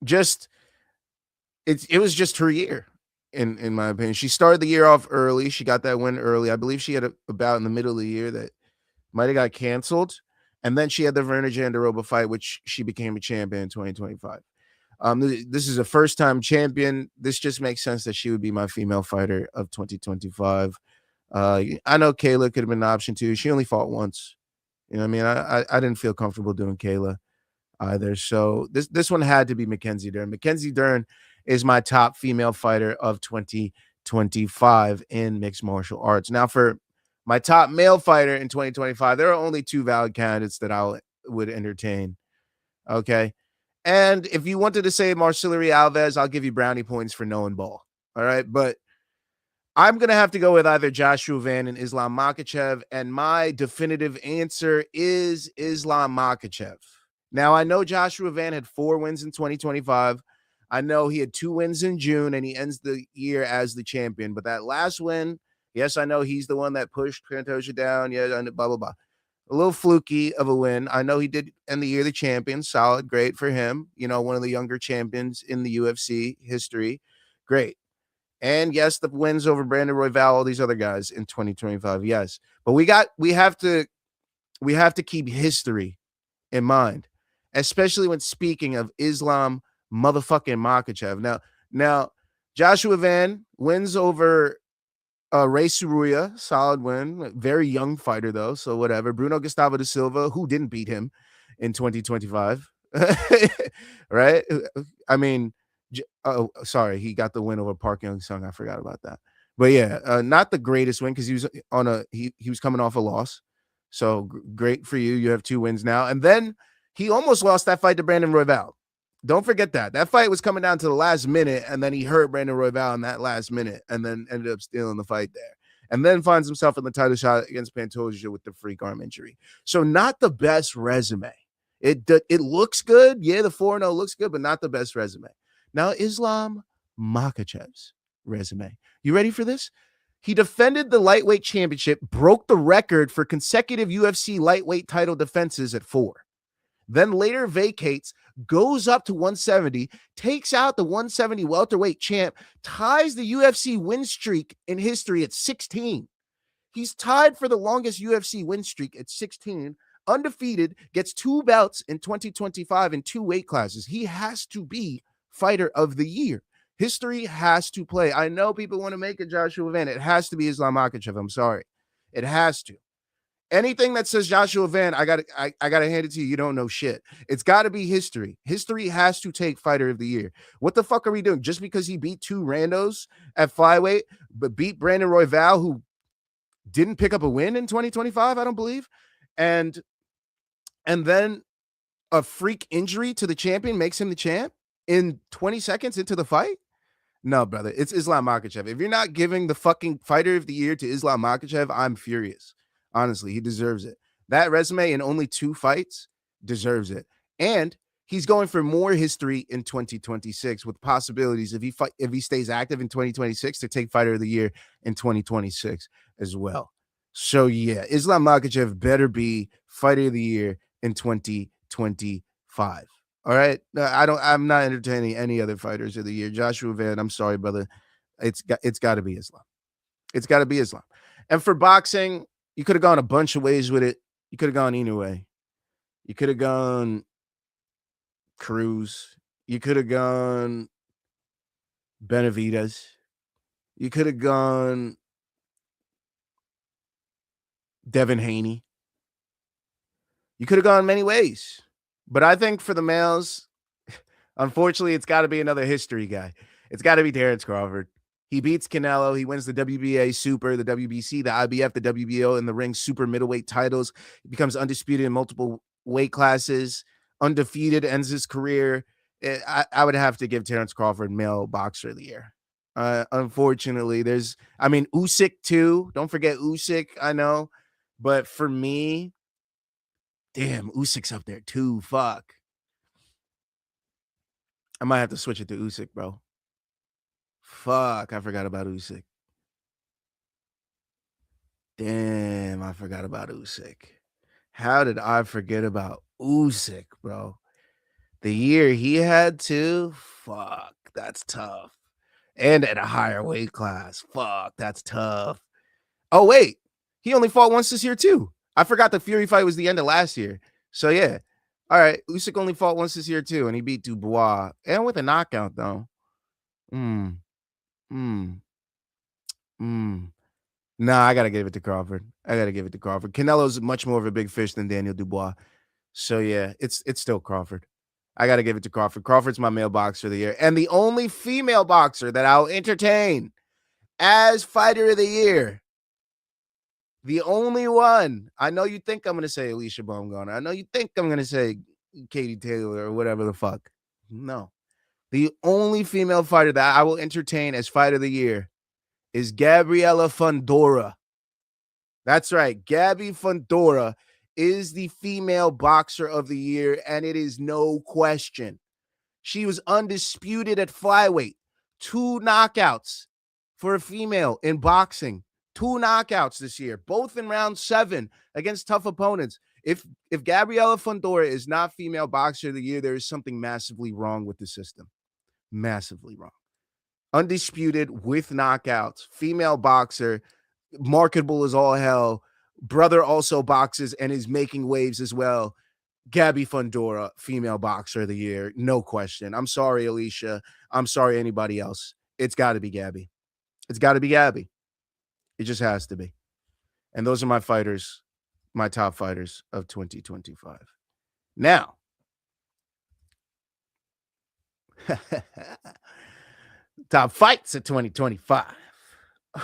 it was just her year, in my opinion. She started the year off early. She got that win early. I believe she had a bout in the middle of the year that might have got canceled. And then she had the Verna Jandiroba fight, which she became a champion in 2025. This is a first-time champion. This just makes sense that she would be my female fighter of 2025. I know Kayla could have been an option too. She only fought once. You know what I mean? I didn't feel comfortable doing Kayla either. So this one had to be Mackenzie Dern. Mackenzie Dern is my top female fighter of 2025 in mixed martial arts. Now, for my top male fighter in 2025, there are only 2 valid candidates that I would entertain. Okay. And if you wanted to say Marcellary Alves, I'll give you brownie points for knowing ball. All right. But I'm going to have to go with either Joshua Van and Islam Makhachev. And my definitive answer is Islam Makhachev. Now, I know Joshua Van had 4 wins in 2025. I know he had 2 wins in June, and he ends the year as the champion. But that last win, yes, I know he's the one that pushed Pantoja down. Yeah, blah, blah, blah. A little fluky of a win. I know he did end the year the champion. Solid. Great for him. You know, one of the younger champions in the UFC history. Great. And yes, the wins over Brandon Royval, all these other guys in 2025. Yes. But we have to keep history in mind, especially when speaking of Islam motherfucking Makhachev. Now, Joshua Van wins over Ray Suruya, solid win. Very young fighter, though, so whatever. Bruno Gustavo da Silva, who didn't beat him in 2025, right? I mean, sorry, he got the win over Park Young-sung. I forgot about that. But yeah, not the greatest win because he was he was coming off a loss. So great for you. You have 2 wins now. And then he almost lost that fight to Brandon Royval. Don't forget that. That fight was coming down to the last minute, and then he hurt Brandon Royval in that last minute, and then ended up stealing the fight there. And then finds himself in the title shot against Pantoja with the freak arm injury. So not the best resume. It looks good. Yeah, the 4-0 looks good, but not the best resume. Now, Islam Makhachev's resume. You ready for this? He defended the lightweight championship, broke the record for consecutive UFC lightweight title defenses at 4. Then later vacates, goes up to 170, takes out the 170 welterweight champ, ties the UFC win streak in history at 16. He's tied for the longest UFC win streak at 16, undefeated, gets 2 bouts in 2025 in 2 weight classes. He has to be fighter of the year. History has to play. I know people want to make a Joshua Van. It has to be Islam Makhachev. I'm sorry. It has to. Anything that says Joshua Van, I gotta hand it to you. You don't know shit. It's got to be history. History has to take fighter of the year. What the fuck are we doing? Just because he beat 2 randos at flyweight, but beat Brandon Royval, who didn't pick up a win in 2025, I don't believe, and then a freak injury to the champion makes him the champ in 20 seconds into the fight? No, brother. It's Islam Makhachev. If you're not giving the fucking fighter of the year to Islam Makhachev, I'm furious. Honestly, he deserves it. That resume in only 2 fights deserves it. And he's going for more history in 2026 with possibilities if he stays active in 2026 to take fighter of the year in 2026 as well. So yeah, Islam Makhachev better be fighter of the year in 2025. All right. I'm not entertaining any other fighters of the year. Joshua Van, I'm sorry, brother. It's got to be Islam. It's got to be Islam. And for boxing, you could have gone a bunch of ways with it. You could have gone either way. You could have gone Cruz. You could have gone Benavidez. You could have gone Devin Haney. You could have gone many ways. But I think for the males, unfortunately, it's got to be another history guy. It's got to be Terrence Crawford. He beats Canelo. He wins the WBA Super, the WBC, the IBF, the WBO, and the ring super middleweight titles. He becomes undisputed in multiple weight classes, undefeated, ends his career. I would have to give Terrence Crawford male boxer of the year. Unfortunately, Usyk too. Don't forget Usyk, I know. But for me, damn, Usyk's up there too. Fuck. I might have to switch it to Usyk, bro. Fuck, I forgot about Usyk. Damn, I forgot about Usyk. How did I forget about Usyk, bro? The year he had to, fuck, that's tough. And at a higher weight class, fuck, that's tough. Oh, wait, he only fought once this year, too. I forgot the Fury fight was the end of last year. So, yeah. All right, Usyk only fought once this year, too, and he beat Dubois. And with a knockout, though. Nah, I got to give it to Crawford. Canelo's much more of a big fish than Daniel Dubois. So, yeah, it's still Crawford. I got to give it to Crawford. Crawford's my male boxer of the year. And the only female boxer that I'll entertain as fighter of the year. The only one. I know you think I'm going to say Alicia Baumgartner. I know you think I'm going to say Katie Taylor or whatever the fuck. No. The only female fighter that I will entertain as fighter of the year is Gabriela Fundora. That's right. Gabby Fundora is the female boxer of the year, and it is no question. She was undisputed at flyweight. 2 knockouts for a female in boxing. 2 knockouts this year, both in round 7 against tough opponents. If Gabriela Fundora is not female boxer of the year, there is something massively wrong with the system. Massively wrong. Undisputed with knockouts, female boxer, marketable as all hell. Brother also boxes and is making waves as well. Gabby Fundora, female boxer of the year, no question. I'm sorry, Alicia. I'm sorry, anybody else. It's got to be Gabby. It's got to be Gabby. It just has to be. And those are my fighters, my top fighters of 2025. Now, top fights of 2025.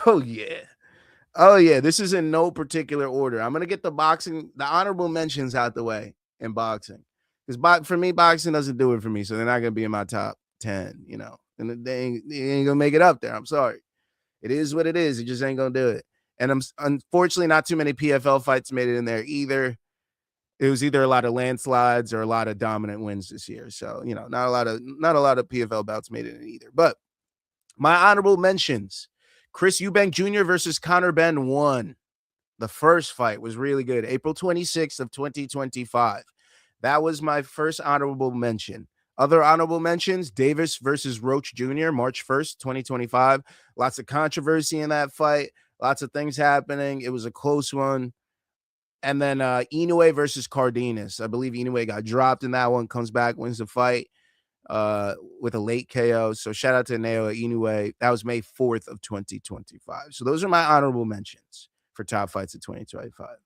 Oh, yeah. Oh, yeah. This is in no particular order. I'm going to get the honorable mentions out the way in boxing. Because for me, boxing doesn't do it for me. So they're not going to be in my top 10, and they ain't going to make it up there. I'm sorry. It is what it is. It just ain't going to do it. And unfortunately, not too many PFL fights made it in there either. It was either a lot of landslides or a lot of dominant wins this year. So, not a lot of PFL bouts made it in either. But my honorable mentions, Chris Eubank Jr. versus Conor Benn 1. The first fight was really good. April 26th of 2025. That was my first honorable mention. Other honorable mentions, Davis versus Roach Jr., March 1st, 2025. Lots of controversy in that fight. Lots of things happening. It was a close one. And then Inoue versus Cardenas. I believe Inoue got dropped in that one, comes back, wins the fight with a late KO. So shout out to Naoya Inoue. That was May 4th of 2025. So those are my honorable mentions for top fights of 2025.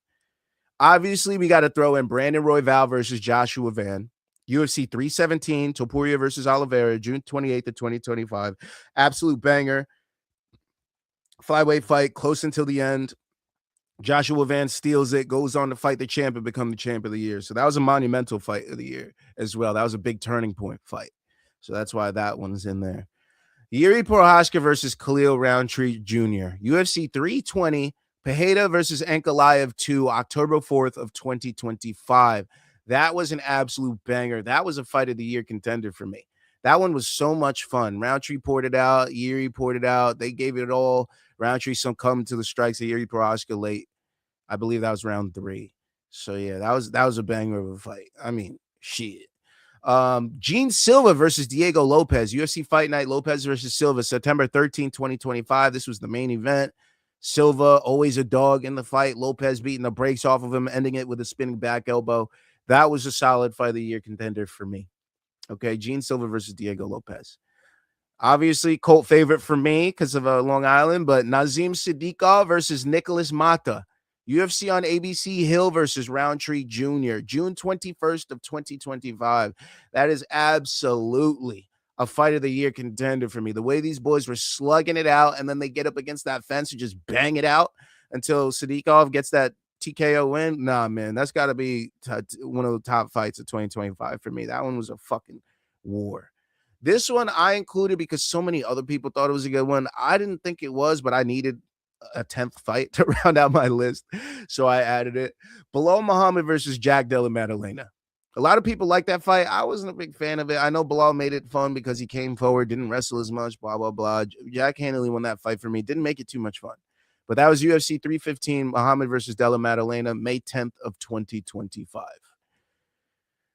Obviously, we got to throw in Brandon Royval versus Joshua Van. UFC 317, Topuria versus Oliveira, June 28th of 2025. Absolute banger. Flyweight fight, close until the end. Joshua Van steals it, goes on to fight the champ and become the champ of the year. So that was a monumental fight of the year as well. That was a big turning point fight. So that's why that one's in there. Yuri Prochazka versus Khalil Roundtree Jr. UFC 320, Pereira versus Ankalaev 2, October 4th of 2025. That was an absolute banger. That was a fight of the year contender for me. That one was so much fun. Roundtree poured it out. Yuri poured it out. They gave it all. Roundtree succumbed to the strikes of Yuri Prochazka late. I believe that was round 3. So yeah, that was a banger of a fight. I mean, shit. Gene Silva versus Diego Lopez, UFC Fight Night, Lopez versus Silva, September 13, 2025. This was the main event. Silva, always a dog in the fight. Lopez beating the brakes off of him, ending it with a spinning back elbow. That was a solid fight of the year contender for me. Okay, Gene Silva versus Diego Lopez. Obviously, cult favorite for me because of Long Island, but Nazim Siddiqov versus Nicholas Mata. UFC on ABC, Hill versus Roundtree Jr., June 21st of 2025. That is absolutely a fight of the year contender for me. The way these boys were slugging it out, and then they get up against that fence and just bang it out until Siddiqov gets that TKO win. Nah, man, that's got to be one of the top fights of 2025 for me. That one was a fucking war. This one I included because so many other people thought it was a good one. I didn't think it was, but I needed a 10th fight to round out my list, so I added it. Bilal Muhammad versus Jack Della Maddalena. A lot of people like that fight. I wasn't a big fan of it. I know Bilal made it fun because he came forward, didn't wrestle as much, blah, blah, blah. Jack handily won that fight for me. Didn't make it too much fun. But that was UFC 315, Muhammad versus Della Maddalena, May 10th of 2025.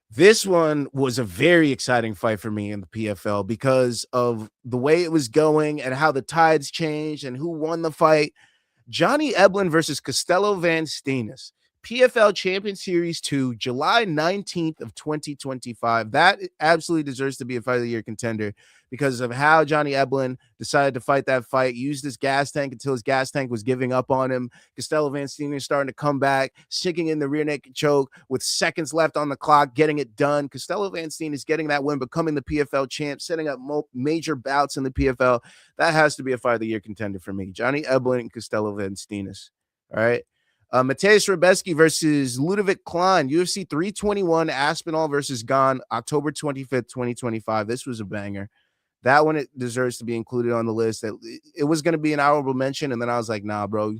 This one was a very exciting fight for me in the PFL because of the way it was going and how the tides changed and who won the fight. Johnny Eblen versus Costello Van Steenis, PFL Champion Series 2, July 19th of 2025. That absolutely deserves to be a fight of the year contender because of how Johnny Eblen decided to fight that fight, used his gas tank until his gas tank was giving up on him. Costello Van Steenis starting to come back, sticking in the rear naked choke with seconds left on the clock, getting it done. Costello Van Steenis getting that win, becoming the PFL champ, setting up major bouts in the PFL. That has to be a fight of the year contender for me. Johnny Eblen and Costello Van Steenis. All right. Mateusz Rebecki versus Ludovic Klein, UFC 321, Aspinall versus Gane, October 25th, 2025. This was a banger. That one, it deserves to be included on the list. It was going to be an honorable mention, and then I was like, nah, bro.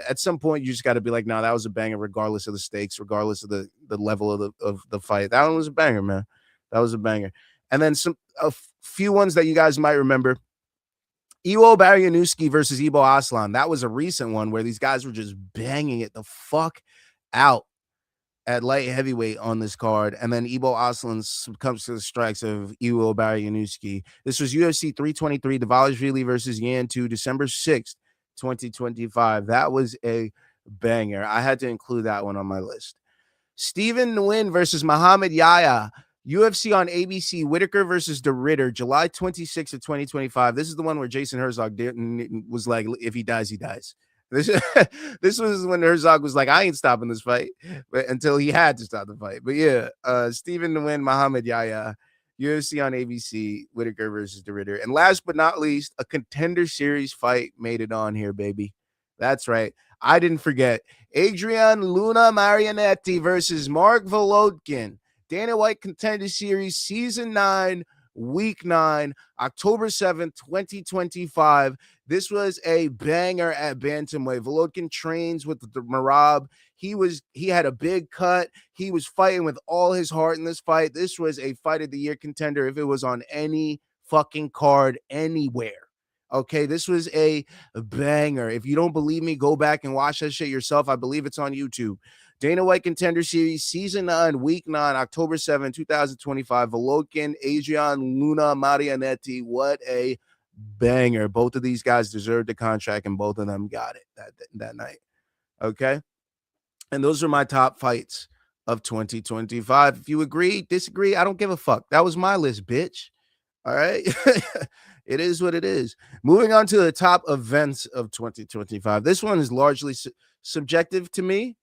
At some point, you just got to be like, nah, that was a banger regardless of the stakes, regardless of the level of the fight. That one was a banger, man. That was a banger. And then a few ones that you guys might remember. Iwo Baryanuski versus Ibo Aslan. That was a recent one where these guys were just banging it the fuck out at light heavyweight on this card. And then Ibo Aslan comes to the strikes of Iwo Baryanuski. This was UFC 323, Dvalishvili versus Yan 2, December 6th, 2025. That was a banger. I had to include that one on my list. Stephen Nguyen versus Muhammad Yahya. UFC on ABC, Whitaker versus De Ridder, July 26th of 2025. This is the one where Jason Herzog was like, if he dies, he dies. This was when Herzog was like, I ain't stopping this fight, but until he had to stop the fight. But yeah, Stephen Nguyen, Muhammad Yahya, UFC on ABC, Whitaker versus De Ridder. And last but not least, a contender series fight made it on here, baby. That's right. I didn't forget. Adrian Luna Marianetti versus Mark Volodkin. Dana White Contender Series Season 9, Week 9, October 7th, 2025. This was a banger at bantamweight. Volodkin trains with the Marab. He had a big cut. He was fighting with all his heart in this fight. This was a fight of the year contender if it was on any fucking card anywhere. Okay, this was a banger. If you don't believe me, go back and watch that shit yourself. I believe it's on YouTube. Dana White Contender Series, Season 9, Week 9, October 7, 2025. Volodkin, Adrian Luna, Marianetti. What a banger. Both of these guys deserved the contract, and both of them got it that night. Okay? And those are my top fights of 2025. If you agree, disagree, I don't give a fuck. That was my list, bitch. All right? It is what it is. Moving on to the top events of 2025. This one is largely subjective to me,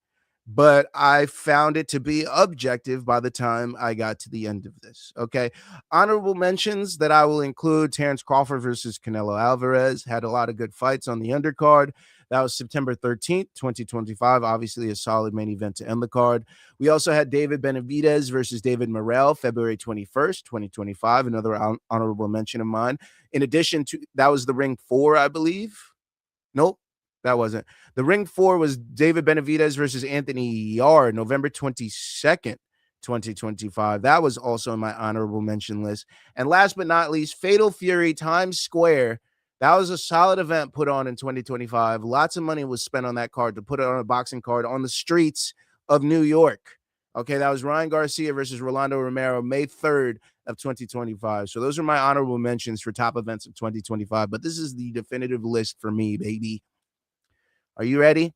but I found it to be objective by the time I got to the end of this. Okay. Honorable mentions that I will include: Terrence Crawford versus Canelo Alvarez. Had a lot of good fights on the undercard. That was September 13th, 2025. Obviously, a solid main event to end the card. We also had David Benavidez versus David Morrell, February 21st, 2025. Another honorable mention of mine. In addition to, that was the ring 4, I believe. Nope. That wasn't. The ring 4 was David Benavidez versus Anthony Yarde, November 22nd, 2025. That was also in my honorable mention list. And last but not least, Fatal Fury Times Square. That was a solid event put on in 2025. Lots of money was spent on that card to put it on a boxing card on the streets of New York. Okay, that was Ryan Garcia versus Rolando Romero, May 3rd of 2025. So those are my honorable mentions for top events of 2025. But this is the definitive list for me, baby. Are you ready?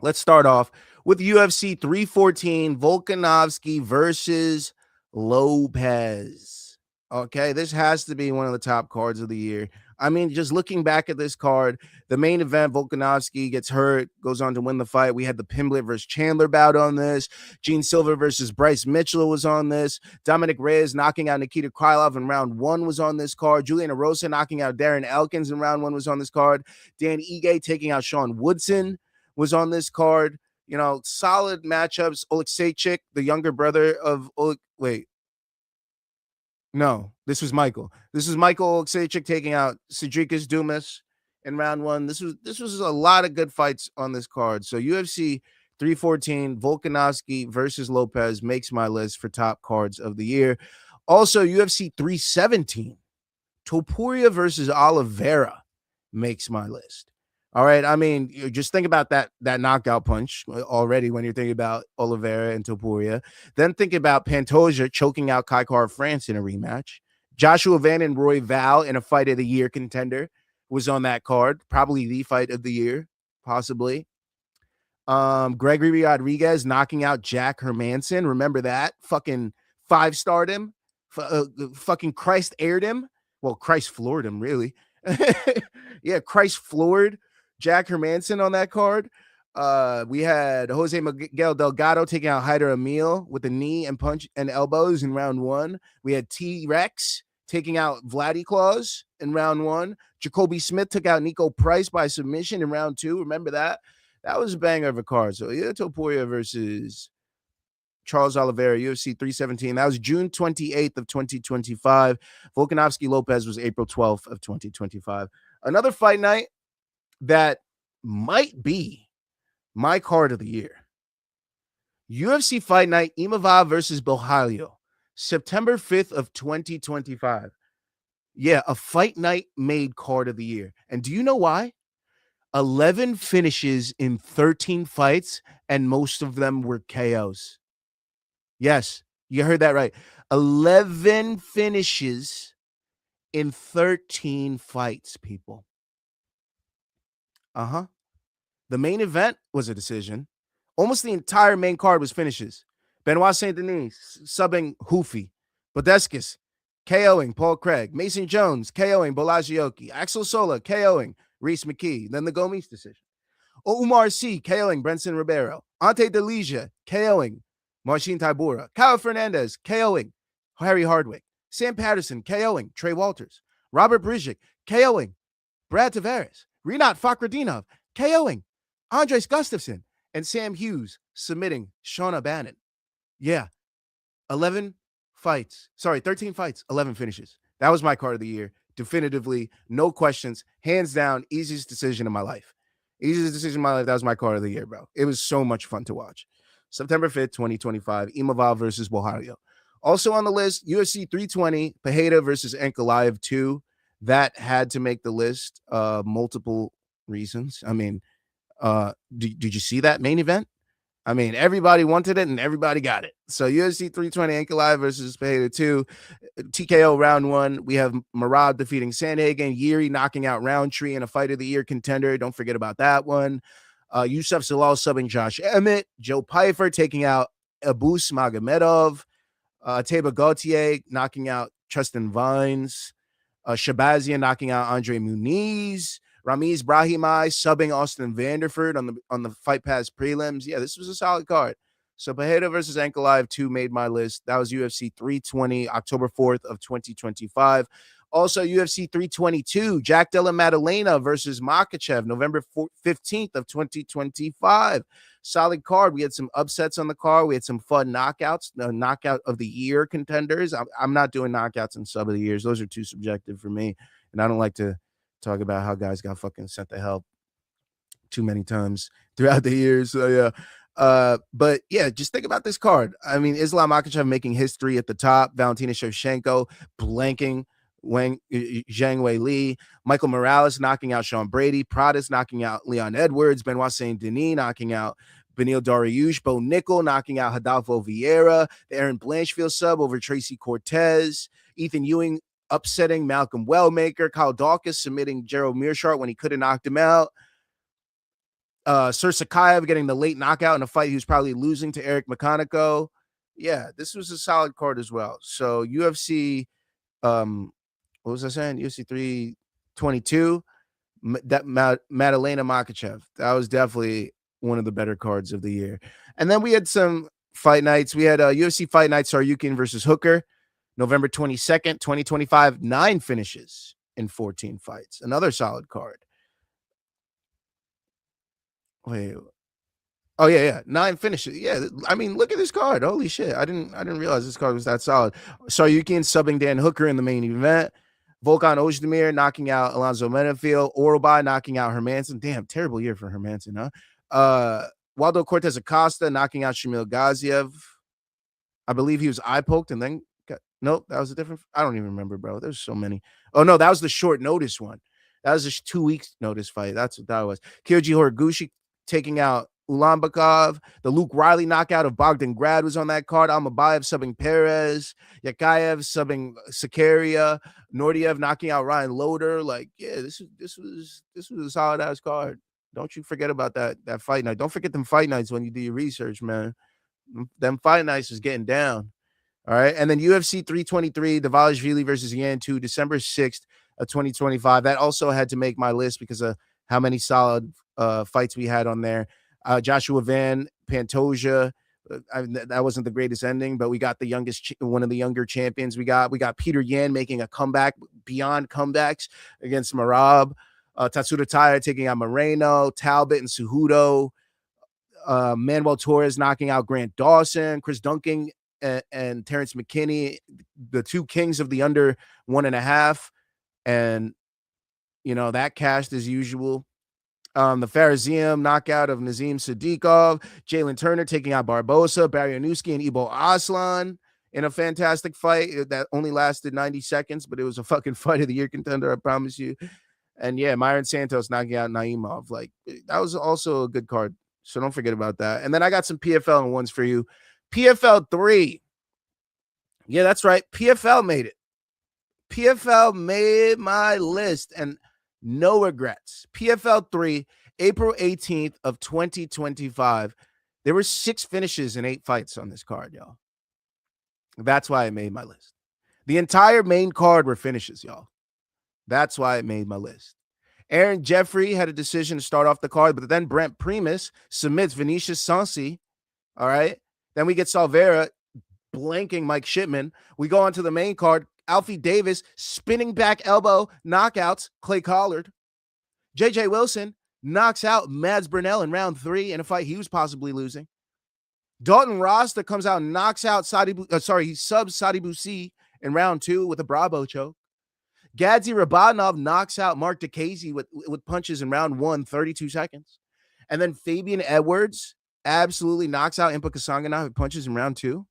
Let's start off with UFC 314, Volkanovski versus Lopez. Okay, this has to be one of the top cards of the year. I mean, just looking back at this card, the main event, Volkanovski gets hurt, goes on to win the fight. We had the Pimblett versus Chandler bout on this. Gene Silver versus Bryce Mitchell was on this. Dominic Reyes knocking out Nikita Krylov in round 1 was on this card. Julian Erosa knocking out Darren Elkins in round 1 was on this card. Dan Ige taking out Sean Woodson was on this card. You know, solid matchups. Oleksiejczyk, the younger brother of No, this was Michael. This is Michael Oleksiejczyk taking out Cedricus Dumas in round 1. This was a lot of good fights on this card. So UFC 314, Volkanovski versus Lopez makes my list for top cards of the year. Also, UFC 317, Topuria versus Oliveira makes my list. All right. I mean, you just think about that knockout punch already when you're thinking about Oliveira and Topuria. Then think about Pantoja choking out Kai Kara-France in a rematch. Joshua Van and Roy Val in a fight of the year contender was on that card. Probably the fight of the year, possibly. Gregory Rodriguez knocking out Jack Hermanson. Remember that? Fucking 5-starred him. Fucking Christ aired him. Well, Christ floored him, really. Yeah, Christ floored Jack Hermanson on that card. We had Jose Miguel Delgado taking out Hyder Emil with the knee and punch and elbows in round 1. We had T-Rex taking out Vladdy Claus in round 1. Jacoby Smith took out Nico Price by submission in round 2. Remember that? That was a banger of a card. So yeah, Topuria versus Charles Oliveira, UFC 317. That was June 28th of 2025. Volkanovski Lopez was April 12th of 2025. Another fight night that might be my card of the year. UFC Fight Night Imavov versus Bohalio, September 5th of 2025. Yeah, a fight night made card of the year. And do you know why? 11 finishes in 13 fights, and most of them were KOs. Yes, you heard that right. 11 finishes in 13 fights, people. The main event was a decision. Almost the entire main card was finishes. Benoit Saint Denis subbing Hoofy. Bodeskis KOing Paul Craig. Mason Jones KOing Bolagioki. Axel Sola KOing Reese McKee. Then the Gomes decision. Omar C KOing Brenson Ribeiro. Ante Delija KOing Marcin Tybura. Kyle Fernandez KOing Harry Hardwick. Sam Patterson KOing Trey Walters. Robert Brizic KOing Brad Tavares. Rinat Fakhretdinov KOing Andres Gustafsson. And Sam Hughes submitting Shauna Bannon. Yeah, 11 fights. Sorry, 13 fights, 11 finishes. That was my card of the year. Definitively, no questions, hands down, easiest decision of my life. Easiest decision of my life. That was my card of the year, bro. It was so much fun to watch. September 5th, 2025, Imavov versus Bohario. Also on the list, UFC 320, Pereira versus Ankalaev 2. That had to make the list. Multiple reasons. I mean, did you see that main event? I mean, everybody wanted it and everybody got it. So UFC 320 Ankalaev versus Pereira 2. TKO round 1. We have Marab defeating Sandhagen. Yuri knocking out Roundtree in a fight of the year contender. Don't forget about that one. Yusuf Zalal subbing Josh Emmett. Joe Pyfer taking out Abus Magomedov. Teba Gautier knocking out Tristan Vines. Shabazian knocking out Andre Muniz. Ramiz Brahimai subbing Austin Vanderford on the Fight Pass prelims. Yeah, this was a solid card. So Pereira versus Ankalaev 2 made my list. That was UFC 320, October 4th of 2025. Also, UFC 322, Jack Della Maddalena versus Makhachev, November 15th of 2025. Solid card. We had some upsets on the card. We had some fun knockouts, knockout of the year contenders. I'm not doing knockouts and sub of the years. Those are too subjective for me. And I don't like to talk about how guys got fucking sent to hell too many times throughout the years. So, yeah. But yeah, just think about this card. I mean, Islam Makhachev making history at the top. Valentina Shevchenko blanking Zhang Wei Li, Michael Morales knocking out Sean Brady, Pradas knocking out Leon Edwards, Benoit Saint Denis knocking out Benil Dariush, Bo Nickel knocking out Adolfo Vieira, the Aaron Blanchfield sub over Tracy Cortez, Ethan Ewing upsetting Malcolm Wellmaker, Kyle Dawkins submitting Gerald Mearshart when he could have knocked him out. Sir Sakayev getting the late knockout in a fight he was probably losing to Eric McConaughey. Yeah, this was a solid card as well. So UFC, what was I saying? UFC 322, that Maddalena Makhachev. That was definitely one of the better cards of the year. And then we had some fight nights. We had UFC Fight Night Saryukin versus Hooker, November 22nd, 2025, 9 finishes in 14 fights. Another solid card. Wait. Oh, yeah. 9 finishes. Yeah, I mean, look at this card. Holy shit. I didn't realize this card was that solid. Saryukin subbing Dan Hooker in the main event. Volkan Ozdemir knocking out Alonzo Menefield. Orobai knocking out Hermanson. Damn, terrible year for Hermanson, huh? Waldo Cortez Acosta knocking out Shamil Gaziev. I believe he was eye poked and then nope, that was a different. I don't even remember, bro. There's so many. Oh, no, that was the short notice one. That was a 2 weeks notice fight. That's what that was. Kyoji Horiguchi taking out Ulanbekov. The Luke Riley knockout of Bogdan Grad was on that card. Almabayev subbing Perez. Yakayev subbing Sakaria. Nordiev knocking out Ryan Loader. Like, yeah, this was a solid ass card. Don't you forget about that fight night. Don't forget them fight nights when you do your research, man. Them fight nights is getting down. All right. And then UFC 323, Dvalishvili versus Yan 2, December 6th of 2025. That also had to make my list because of how many solid fights we had on there. Joshua Van Pantoja. That wasn't the greatest ending, but we got the one of the younger champions. We got Peter Yan making a comeback beyond comebacks against Marab. Tatsuda Taira taking out Moreno, Talbot and Cejudo. Manuel Torres knocking out Grant Dawson, Chris Duncan and Terrence McKinney, the two kings of the under 1.5. And, that cashed as usual. The Phariseum knockout of Nazim Sadiqov, Jalen Turner taking out Barbosa, Baryanuski and Ibo Aslan in a fantastic fight that only lasted 90 seconds, but it was a fucking fight of the year contender, I promise you. And yeah, Myron Santos knocking out Naimov. Like, that was also a good card. So don't forget about that. And then I got some PFL and ones for you. PFL 3. Yeah, that's right. PFL made it. PFL made my list and no regrets. PFL 3, April 18th of 2025. There were 6 finishes and 8 fights on this card, y'all. That's why it made my list. The entire main card were finishes, y'all. That's why it made my list. Aaron Jeffrey had a decision to start off the card, but then Brent Primus submits Vinicius Sansi. All right. Then we get Salvera blanking Mike Shipman. We go on to the main card. Alfie Davis spinning back elbow knockouts Clay Collard. JJ Wilson knocks out Mads Burnell in round 3 in a fight he was possibly losing. Dalton Rasta comes out and knocks out he subs Sadi Busi in round 2 with a Bravo choke. Gadzi Rabanov knocks out Mark DeCasey with punches in round 1, 32 seconds. And then Fabian Edwards absolutely knocks out Impa Kasanganov with punches in round 2.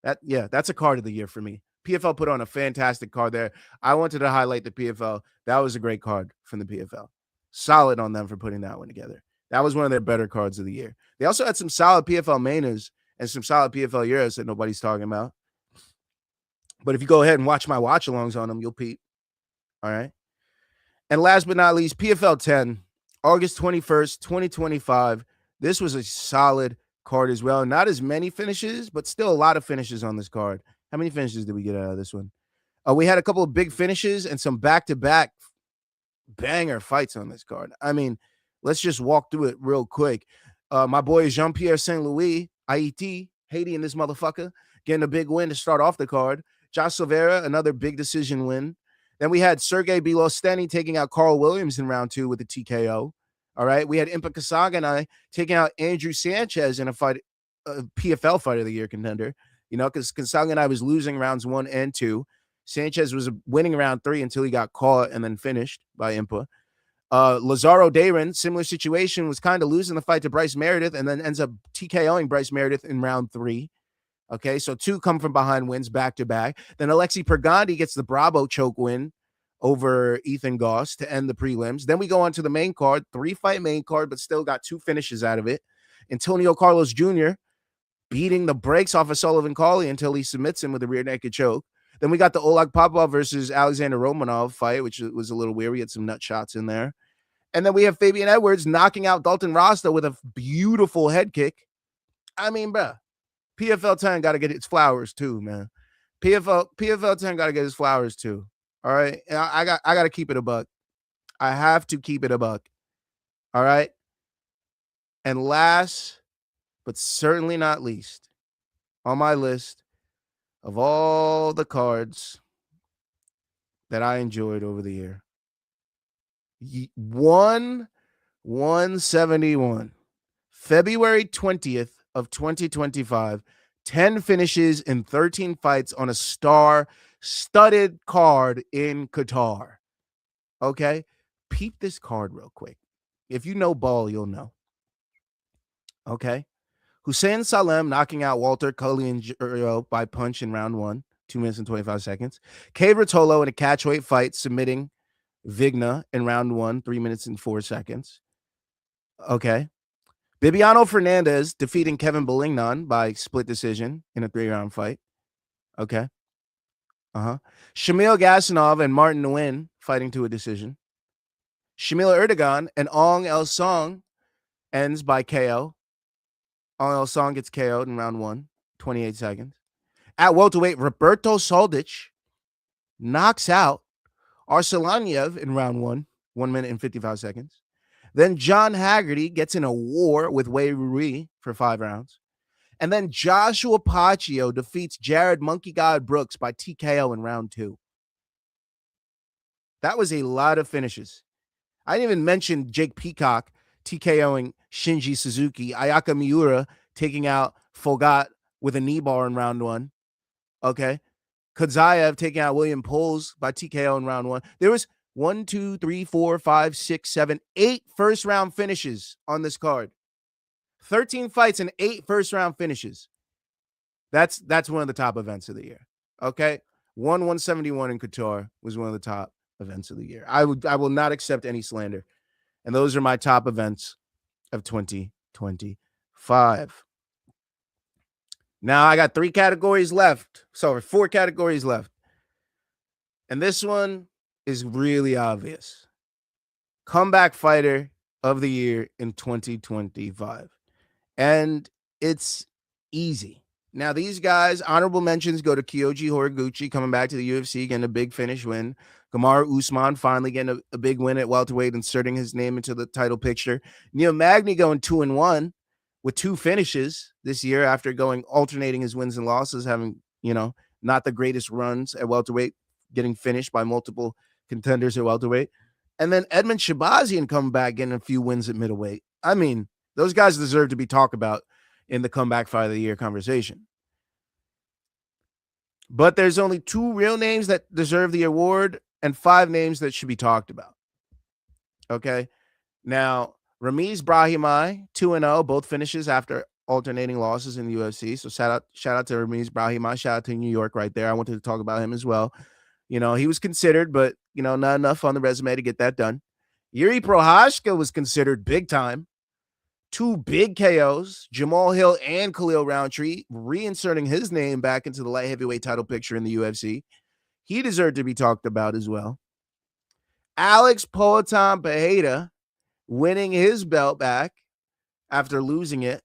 That's a card of the year for me. PFL put on a fantastic card there. I wanted to highlight the PFL. That was a great card from the PFL. Solid on them for putting that one together. That was one of their better cards of the year. They also had some solid PFL Mainas and some solid PFL Euros that nobody's talking about. But if you go ahead and watch my watch-alongs on them, you'll peep. All right. And last but not least, PFL 10, August 21st, 2025. This was a solid card as well. Not as many finishes, but still a lot of finishes on this card. How many finishes did we get out of this one? We had a couple of big finishes and some back-to-back banger fights on this card. I mean, let's just walk through it real quick. My boy Jean-Pierre St. Louis, Haiti in this motherfucker, getting a big win to start off the card. Josh Silveira, another big decision win. Then we had Sergey Bilosteny taking out Carl Williams in round 2 with a TKO. All right. We had Impa Kasanganov taking out Andrew Sanchez in a fight, PFL Fight of the Year contender. You know, because Kasanganov was losing rounds 1 and 2. Sanchez was winning round 3 until he got caught and then finished by Impa. Lazaro Dayron, similar situation, was kind of losing the fight to Bryce Meredith and then ends up TKOing Bryce Meredith in round 3. Okay, so 2 come from behind wins back-to-back. Then Alexi Pergandi gets the Bravo choke win over Ethan Goss to end the prelims. Then we go on to the main card, 3-fight main card, but still got 2 finishes out of it. Antonio Carlos Jr. beating the brakes off of Sullivan Cauley until he submits him with a rear naked choke. Then we got the Oleg Popov versus Alexander Romanov fight, which was a little weird. We had some nut shots in there. And then we have Fabian Edwards knocking out Dalton Rasta with a beautiful head kick. I mean, bruh, PFL 10 got to get its flowers too, man. PFL 10 got to get its flowers too. All right. I got to keep it a buck. I have to keep it a buck. All right. And last, but certainly not least, on my list of all the cards that I enjoyed over the year, 171, February 20th of 2025, 10 finishes in 13 fights on a star-studded card in Qatar. Okay? Peep this card real quick. If you know ball, you'll know. Okay? Hussein Salem knocking out Walter Collier by punch in round 1, 2 minutes and 25 seconds. Kay Rotolo in a catchweight fight submitting Vigna in round 1, 3 minutes and 4 seconds. Okay. Bibiano Fernandez defeating Kevin Belignon by split decision in a 3-round fight. Okay. Shamil Gasanov and Martin Nguyen fighting to a decision. Shamil Erdogan and Ong El Song ends by KO. Ong El Song gets KO'd in round 1, 28 seconds. At welterweight, Roberto Soldic knocks out Arslanyev in round 1, 1 minute and 55 seconds. Then John Haggerty gets in a war with Wei Rui for 5 rounds. And then Joshua Paccio defeats Jared Monkey God Brooks by TKO in round 2. That was a lot of finishes. I didn't even mention Jake Peacock TKOing Shinji Suzuki, Ayaka Miura taking out Fogat with a knee bar in round 1. Okay. Kadzayev taking out William Poles by TKO in round 1. There was 1, 2, 3, 4, 5, 6, 7, 8 first-round finishes on this card. 13 fights and 8 first-round finishes. That's one of the top events of the year. Okay? 171 in Qatar was one of the top events of the year. I will not accept any slander. And those are my top events of 2025. Now I got 3 categories left. Sorry, 4 categories left. And this one is really obvious. Comeback fighter of the year in 2025. And it's easy. Now, these guys, honorable mentions go to Kyoji Horiguchi coming back to the UFC, getting a big finish win. Kamaru Usman finally getting a big win at welterweight, inserting his name into the title picture. Neil Magny going 2-1 with 2 finishes this year after alternating his wins and losses, having, not the greatest runs at welterweight, getting finished by multiple contenders at welterweight. And then Edmund Shabazian coming back, getting a few wins at middleweight. I mean, those guys deserve to be talked about. in the comeback fight of the year conversation. But there's only 2 real names that deserve the award and 5 names that should be talked about. Okay. Now, Ramiz Brahimaj, 2-0, both finishes after alternating losses in the UFC. So shout out to Ramiz Brahimaj. Shout out to New York right there. I wanted to talk about him as well. You know, he was considered, but, you know, not enough on the resume to get that done. Yuri Prohashka was considered big time. 2 big KOs, Jamal Hill and Khalil Roundtree, reinserting his name back into the light heavyweight title picture in the UFC. He deserved to be talked about as well. Alex Poatan Pereira winning his belt back after losing it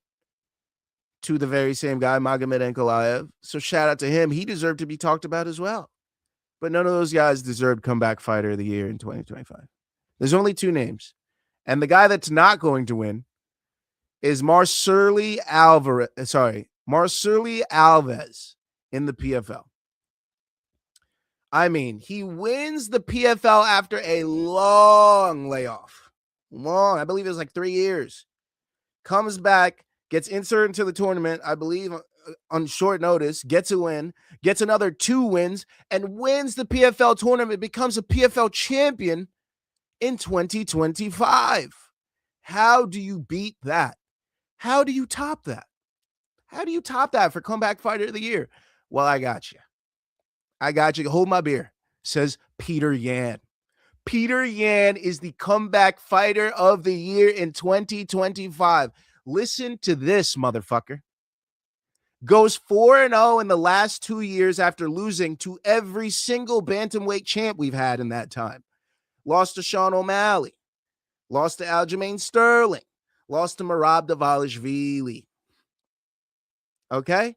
to the very same guy, Magomed Ankalaev. So shout out to him. He deserved to be talked about as well. But none of those guys deserved comeback fighter of the year in 2025. There's only 2 names. And the guy that's not going to win is Marceli Alvarez in the PFL. I mean, he wins the PFL after a long layoff. I believe it was like 3 years. Comes back, gets inserted into the tournament, I believe on short notice, gets a win, gets another 2 wins, and wins the PFL tournament, becomes a PFL champion in 2025. How do you beat that? How do you top that? How do you top that for comeback fighter of the year? Well, I got you. Hold my beer, says Peter Yan. Peter Yan is the comeback fighter of the year in 2025. Listen to this, motherfucker. Goes 4-0 in the last 2 years after losing to every single bantamweight champ we've had in that time. Lost to Sean O'Malley. Lost to Aljamain Sterling. Lost to Merab Dvalishvili. Okay?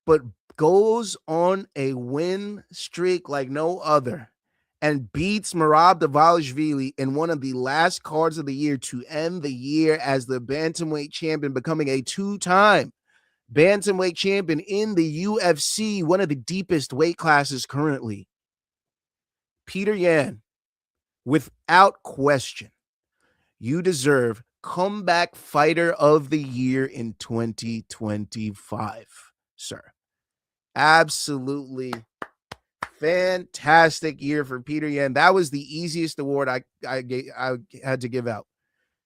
But goes on a win streak like no other and beats Merab Dvalishvili in one of the last cards of the year to end the year as the bantamweight champion, becoming a 2-time bantamweight champion in the UFC, one of the deepest weight classes currently. Peter Yan, without question, you deserve comeback fighter of the year in 2025, sir. Absolutely fantastic year for Peter Yan. That was the easiest award I had to give out.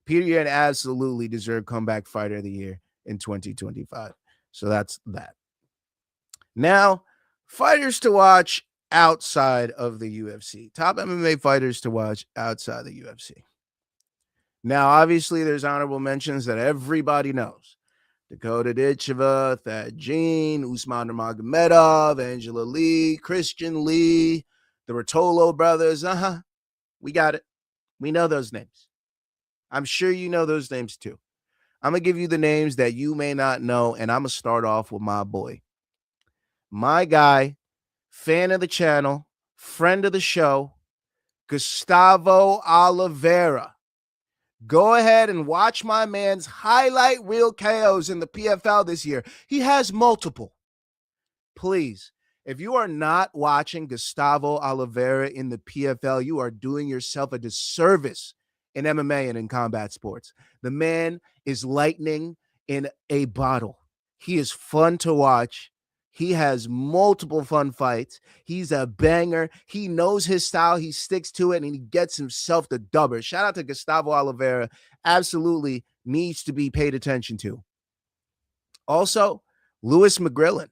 Peter Yan absolutely deserved comeback fighter of the year in 2025. So that's that. Now, fighters to watch outside of the UFC. Top MMA fighters to watch outside the UFC. Now, obviously, there's honorable mentions that everybody knows. Dakota Ditcheva, Thad Jean, Usman Nurmagomedov, Angela Lee, Christian Lee, the Rotolo brothers. We got it. We know those names. I'm sure you know those names too. I'm going to give you the names that you may not know, and I'm going to start off with my boy. My guy, fan of the channel, friend of the show, Gustavo Oliveira. Go ahead and watch my man's highlight reel KOs in the PFL this year. He has multiple. Please, if you are not watching Gustavo Oliveira in the PFL, you are doing yourself a disservice in MMA and in combat sports. The man is lightning in a bottle. He is fun to watch. He has multiple fun fights. He's a banger. He knows his style. He sticks to it, and he gets himself the dubber. Shout out to Gustavo Oliveira. Absolutely needs to be paid attention to. Also, Lewis McGrillen.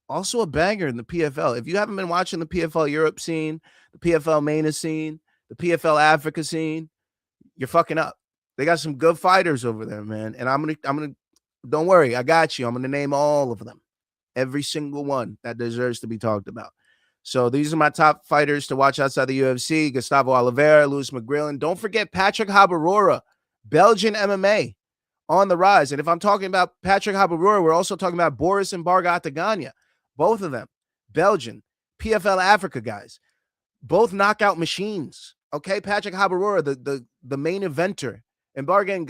Also a banger in the PFL. If you haven't been watching the PFL Europe scene, the PFL MENA scene, the PFL Africa scene, you're fucking up. They got some good fighters over there, man. And I'm gonna, don't worry, I got you. I'm gonna name all of them. Every single one that deserves to be talked about. So these are my top fighters to watch outside the UFC. Gustavo Oliveira, Lewis McGrillen. Don't forget Patrick Habarora, Belgian MMA on the rise. And if I'm talking about Patrick Habarora, we're also talking about Boris and Barga Atagania. Both of them, Belgian, PFL Africa guys. Both knockout machines. Okay, Patrick Habarora, the main eventer. And Barga and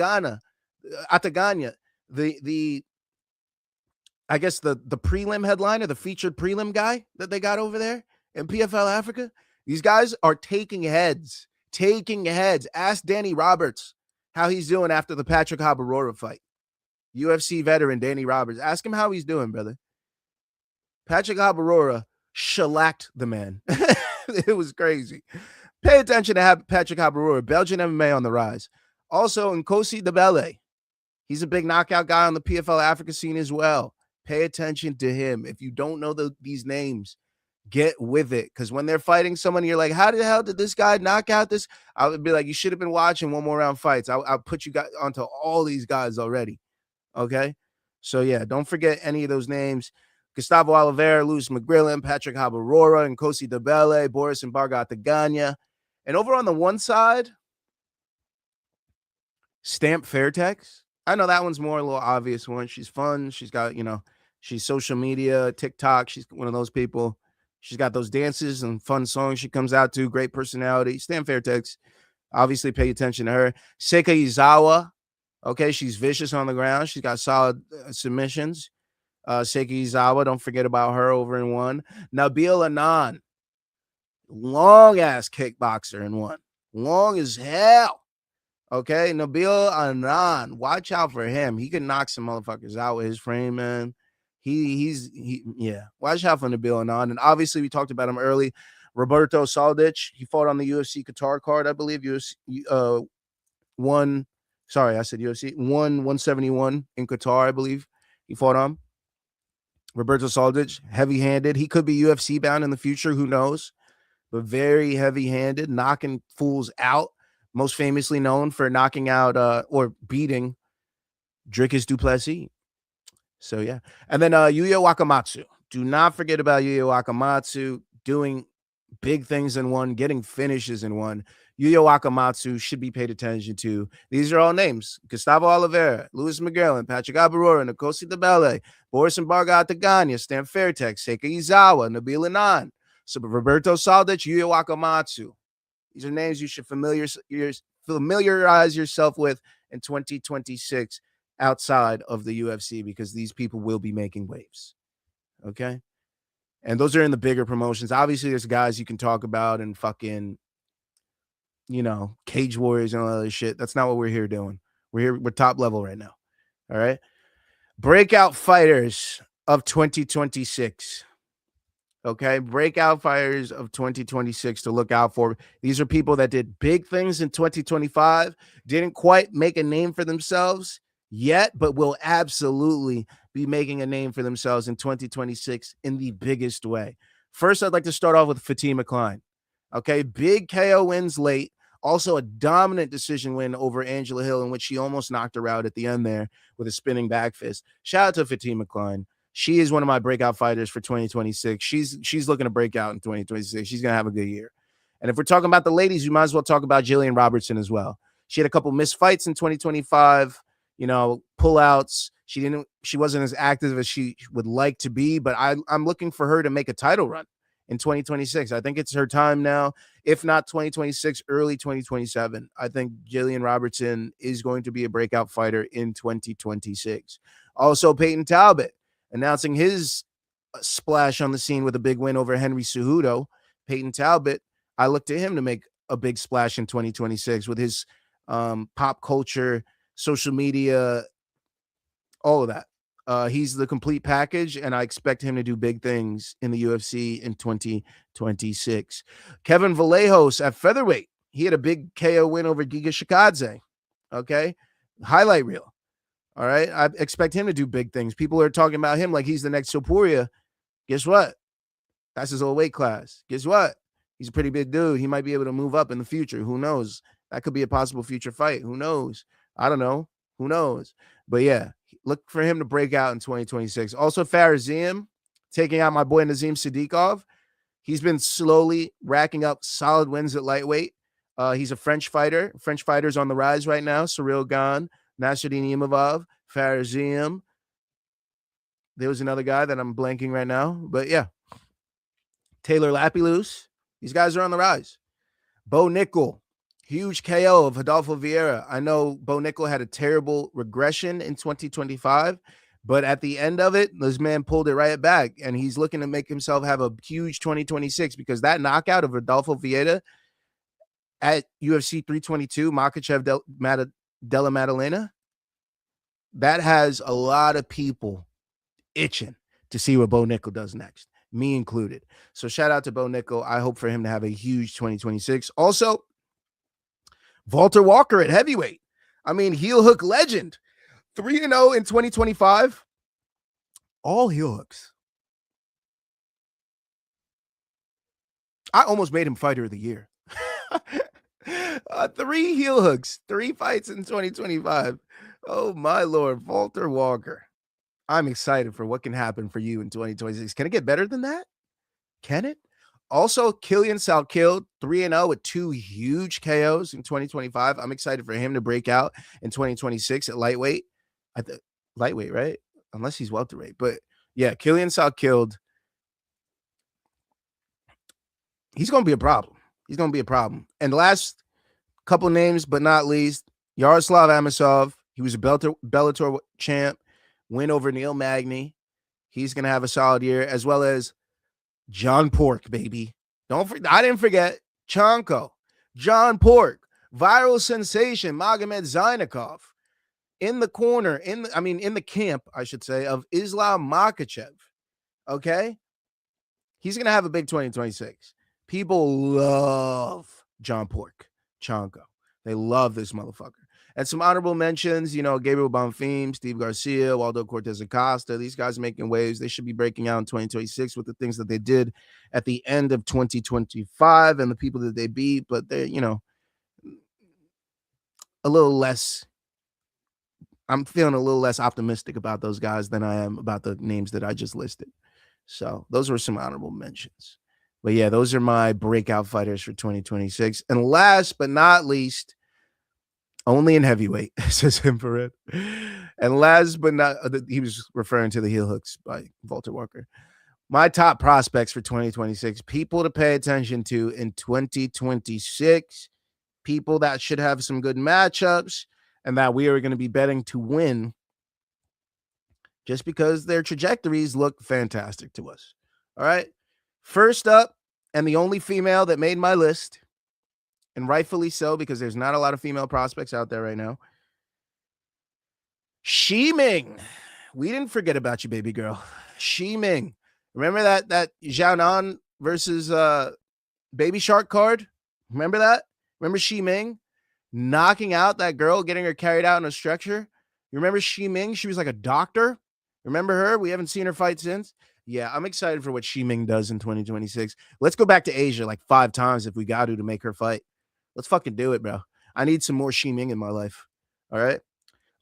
Atagania, I guess the prelim headliner, the featured prelim guy that they got over there in PFL Africa. These guys are taking heads. Ask Danny Roberts how he's doing after the Patrick Habarora fight. UFC veteran Danny Roberts. Ask him how he's doing, brother. Patrick Habarora shellacked the man. It was crazy. Pay attention to Patrick Habarora, Belgian MMA on the rise. Also, Nkosi Debele. He's a big knockout guy on the PFL Africa scene as well. Pay attention to him. If you don't know these names, get with it. Because when they're fighting someone, you're like, how the hell did this guy knock out this? I would be like, you should have been watching One More Round fights. I'll put you guys onto all these guys already. Okay? So, yeah, don't forget any of those names. Gustavo Oliveira, Luis McGrillen, Patrick Habarora, Nkosi Debele, Boris and Bargat Ganya. And over on the one side, Stamp Fairtex. I know that one's more a little obvious one. She's fun. She's got, she's social media, TikTok. She's one of those people. She's got those dances and fun songs she comes out to. Great personality. Stamp Fairtex. Obviously, pay attention to her. Seika Izawa. Okay, she's vicious on the ground. She's got solid submissions. Seika Izawa, don't forget about her over in one. Nabil Anan, long-ass kickboxer in one. Long as hell. Okay, Nabil Anan, watch out for him. He can knock some motherfuckers out with his frame, man. Yeah. Watch out for Nabil Anan. And obviously, we talked about him early. Roberto Saldich, he fought on the UFC Qatar card, I believe. UFC won 171 in Qatar, I believe. He fought on. Roberto Saldich, heavy-handed. He could be UFC bound in the future, who knows? But very heavy-handed, knocking fools out. Most famously known for knocking out or beating Dricus du Plessis. So, yeah. And then Yuya Wakamatsu. Do not forget about Yuya Wakamatsu doing big things in one, getting finishes in one. Yuya Wakamatsu should be paid attention to. These are all names. Gustavo Oliveira, Luis McGrillen, Patrick Habarora, Nkosi Debele, Boris and Bargat Ganya, Stamp Fairtex, Seika Izawa, Nabil Anan, so Roberto Saldich, Yuya Wakamatsu. These are names you should familiarize yourself with in 2026 outside of the UFC, because these people will be making waves. Okay? And those are in the bigger promotions. Obviously, there's guys you can talk about and fucking, Cage Warriors and all that other shit. That's not what we're here doing. We're top level right now. All right? Breakout Fighters of 2026. Okay, Breakout Fighters of 2026 to look out for. These are people that did big things in 2025, didn't quite make a name for themselves yet, but will absolutely be making a name for themselves in 2026 in the biggest way. First, I'd like to start off with Fatima Klein. Okay, big KO wins late. Also a dominant decision win over Angela Hill, in which she almost knocked her out at the end there with a spinning back fist. Shout out to Fatima Klein. She is one of my breakout fighters for 2026. She's looking to break out in 2026. She's going to have a good year. And if we're talking about the ladies, you might as well talk about Jillian Robertson as well. She had a couple missed fights in 2025, pullouts. She wasn't as active as she would like to be, but I'm looking for her to make a title run in 2026. I think it's her time now. If not 2026, early 2027. I think Jillian Robertson is going to be a breakout fighter in 2026. Also, Peyton Talbot announcing his splash on the scene with a big win over Henry Cejudo. Peyton Talbot, I look to him to make a big splash in 2026 with his pop culture, social media, all of that. He's the complete package, and I expect him to do big things in the UFC in 2026. Kevin Vallejos at featherweight. He had a big KO win over Giga Shikadze. Okay? Highlight reel. All right? I expect him to do big things. People are talking about him like he's the next Topuria. Guess what? That's his old weight class. Guess what? He's a pretty big dude. He might be able to move up in the future. Who knows? That could be a possible future fight. Who knows? I don't know. Who knows? But yeah, look for him to break out in 2026. Also, Farazim taking out my boy Nazim Siddiqov. He's been slowly racking up solid wins at lightweight. He's a French fighter. French fighters on the rise right now. Cyril Gane, Nasruddin Imavov, Farazim. There was another guy that I'm blanking right now. But yeah, Taylor Lapilus. These guys are on the rise. Bo Nickel. Huge KO of Adolfo Vieira. I know Bo Nickel had a terrible regression in 2025, but at the end of it, this man pulled it right back, and he's looking to make himself have a huge 2026, because that knockout of Adolfo Vieira at UFC 322, Makhachev Della Maddalena, that has a lot of people itching to see what Bo Nickel does next, me included. So shout out to Bo Nickel. I hope for him to have a huge 2026. Also, Walter Walker at heavyweight. I mean, heel hook legend. 3-0 in 2025. All heel hooks. I almost made him fighter of the year. 3 heel hooks, 3 fights in 2025. Oh, my Lord. Walter Walker. I'm excited for what can happen for you in 2026. Can it get better than that? Can it? Also, Killian Salkild, 3-0 with 2 huge KOs in 2025. I'm excited for him to break out in 2026 at lightweight. Lightweight, right? Unless he's welterweight. But yeah, Killian Salkild, he's going to be a problem. He's going to be a problem. And last couple names, but not least, Yaroslav Amosov. He was a Bellator champ, win over Neil Magny. He's going to have a solid year, as well as John Pork, baby. I didn't forget Chanko, John Pork, viral sensation, Magomed Zainikov, in the corner, in the camp, I should say, of Islam Makhachev. Okay? He's going to have a big 2026. People love John Pork, Chanko. They love this motherfucker. And some honorable mentions, Gabriel Bonfim, Steve Garcia, Waldo Cortez Acosta. These guys making waves. They should be breaking out in 2026 with the things that they did at the end of 2025 and the people that they beat. But they're, a little less. I'm feeling a little less optimistic about those guys than I am about the names that I just listed. So those were some honorable mentions. But yeah, those are my breakout fighters for 2026. And last but not least, only in heavyweight, says Infrared. And last but not, he was referring to the heel hooks by Walter Walker. My top prospects for 2026, people to pay attention to in 2026, people that should have some good matchups and that we are going to be betting to win just because their trajectories look fantastic to us. All right. First up, and the only female that made my list, and rightfully so, because there's not a lot of female prospects out there right now. Shi Ming. We didn't forget about you, baby girl. Shi Ming. Remember that Xiaonan versus Baby Shark card? Remember that? Remember Shi Ming knocking out that girl, getting her carried out in a stretcher? You remember Shi Ming? She was like a doctor. Remember her? We haven't seen her fight since. Yeah, I'm excited for what Shi Ming does in 2026. Let's go back to Asia like 5 times if we got to make her fight. Let's fucking do it, bro. I need some more Shi Ming in my life. All right.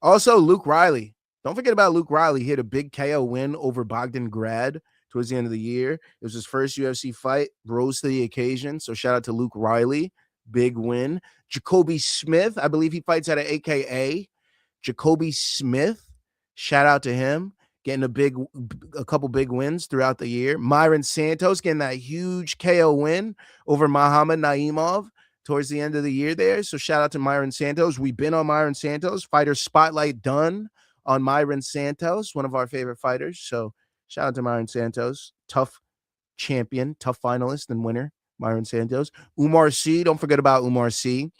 Also, Luke Riley. Don't forget about Luke Riley. He had a big KO win over Bogdan Grad towards the end of the year. It was his first UFC fight, rose to the occasion. So shout out to Luke Riley. Big win. Jacoby Smith. I believe he fights out of AKA. Jacoby Smith. Shout out to him. Getting a couple big wins throughout the year. Myron Santos getting that huge KO win over Muhammad Naimov towards the end of the year there. So shout out to Myron Santos. We've been on Myron Santos. Fighter Spotlight done on Myron Santos, one of our favorite fighters. So shout out to Myron Santos. Tough champion, tough finalist and winner, Myron Santos. Umar C. Don't forget about Umar C.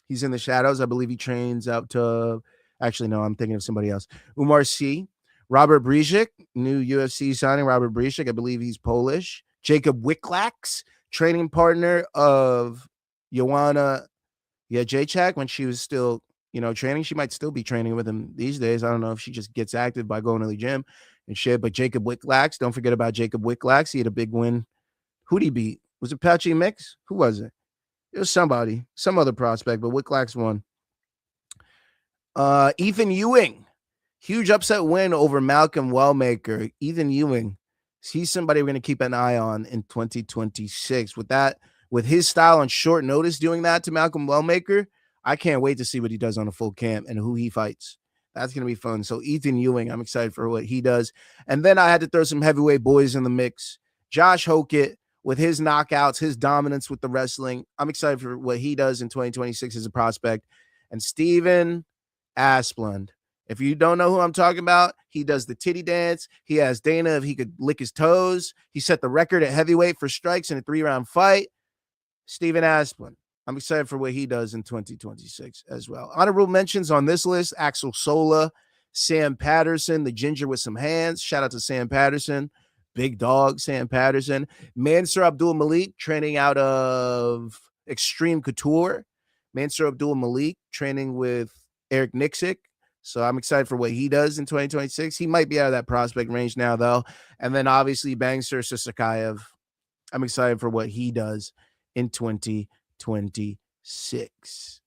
He's in the shadows. I believe he trains out to... Actually, no, I'm thinking of somebody else. Umar C. Robert Brejcik, new UFC signing. Robert Brejcik, I believe he's Polish. Jacob Wicklax, training partner of Joanna Jacek when she was still, training. She might still be training with him these days. I don't know if she just gets active by going to the gym and shit. But Jacob Wicklax, don't forget about Jacob Wicklax. He had a big win. Who'd he beat? Was it Patchy Mix? Who was it? It was somebody, some other prospect, but Wicklax won. Ethan Ewing. Huge upset win over Malcolm Wellmaker. Ethan Ewing, he's somebody we're going to keep an eye on in 2026. With his style on short notice doing that to Malcolm Wellmaker, I can't wait to see what he does on a full camp and who he fights. That's going to be fun. So Ethan Ewing, I'm excited for what he does. And then I had to throw some heavyweight boys in the mix. Josh Hokett with his knockouts, his dominance with the wrestling. I'm excited for what he does in 2026 as a prospect. And Steven Asplund. If you don't know who I'm talking about, he does the titty dance. He asked Dana if he could lick his toes. He set the record at heavyweight for strikes in a 3-round fight. Steven Asplund. I'm excited for what he does in 2026 as well. Honorable mentions on this list: Axel Sola, Sam Patterson, the ginger with some hands. Shout out to Sam Patterson. Big dog, Sam Patterson. Mansour Abdul Malik, training out of Extreme Couture. Mansour Abdul Malik, training with Eric Nixick. So I'm excited for what he does in 2026. He might be out of that prospect range now, though. And then obviously Bangsir Sisakayev. I'm excited for what he does in 2026.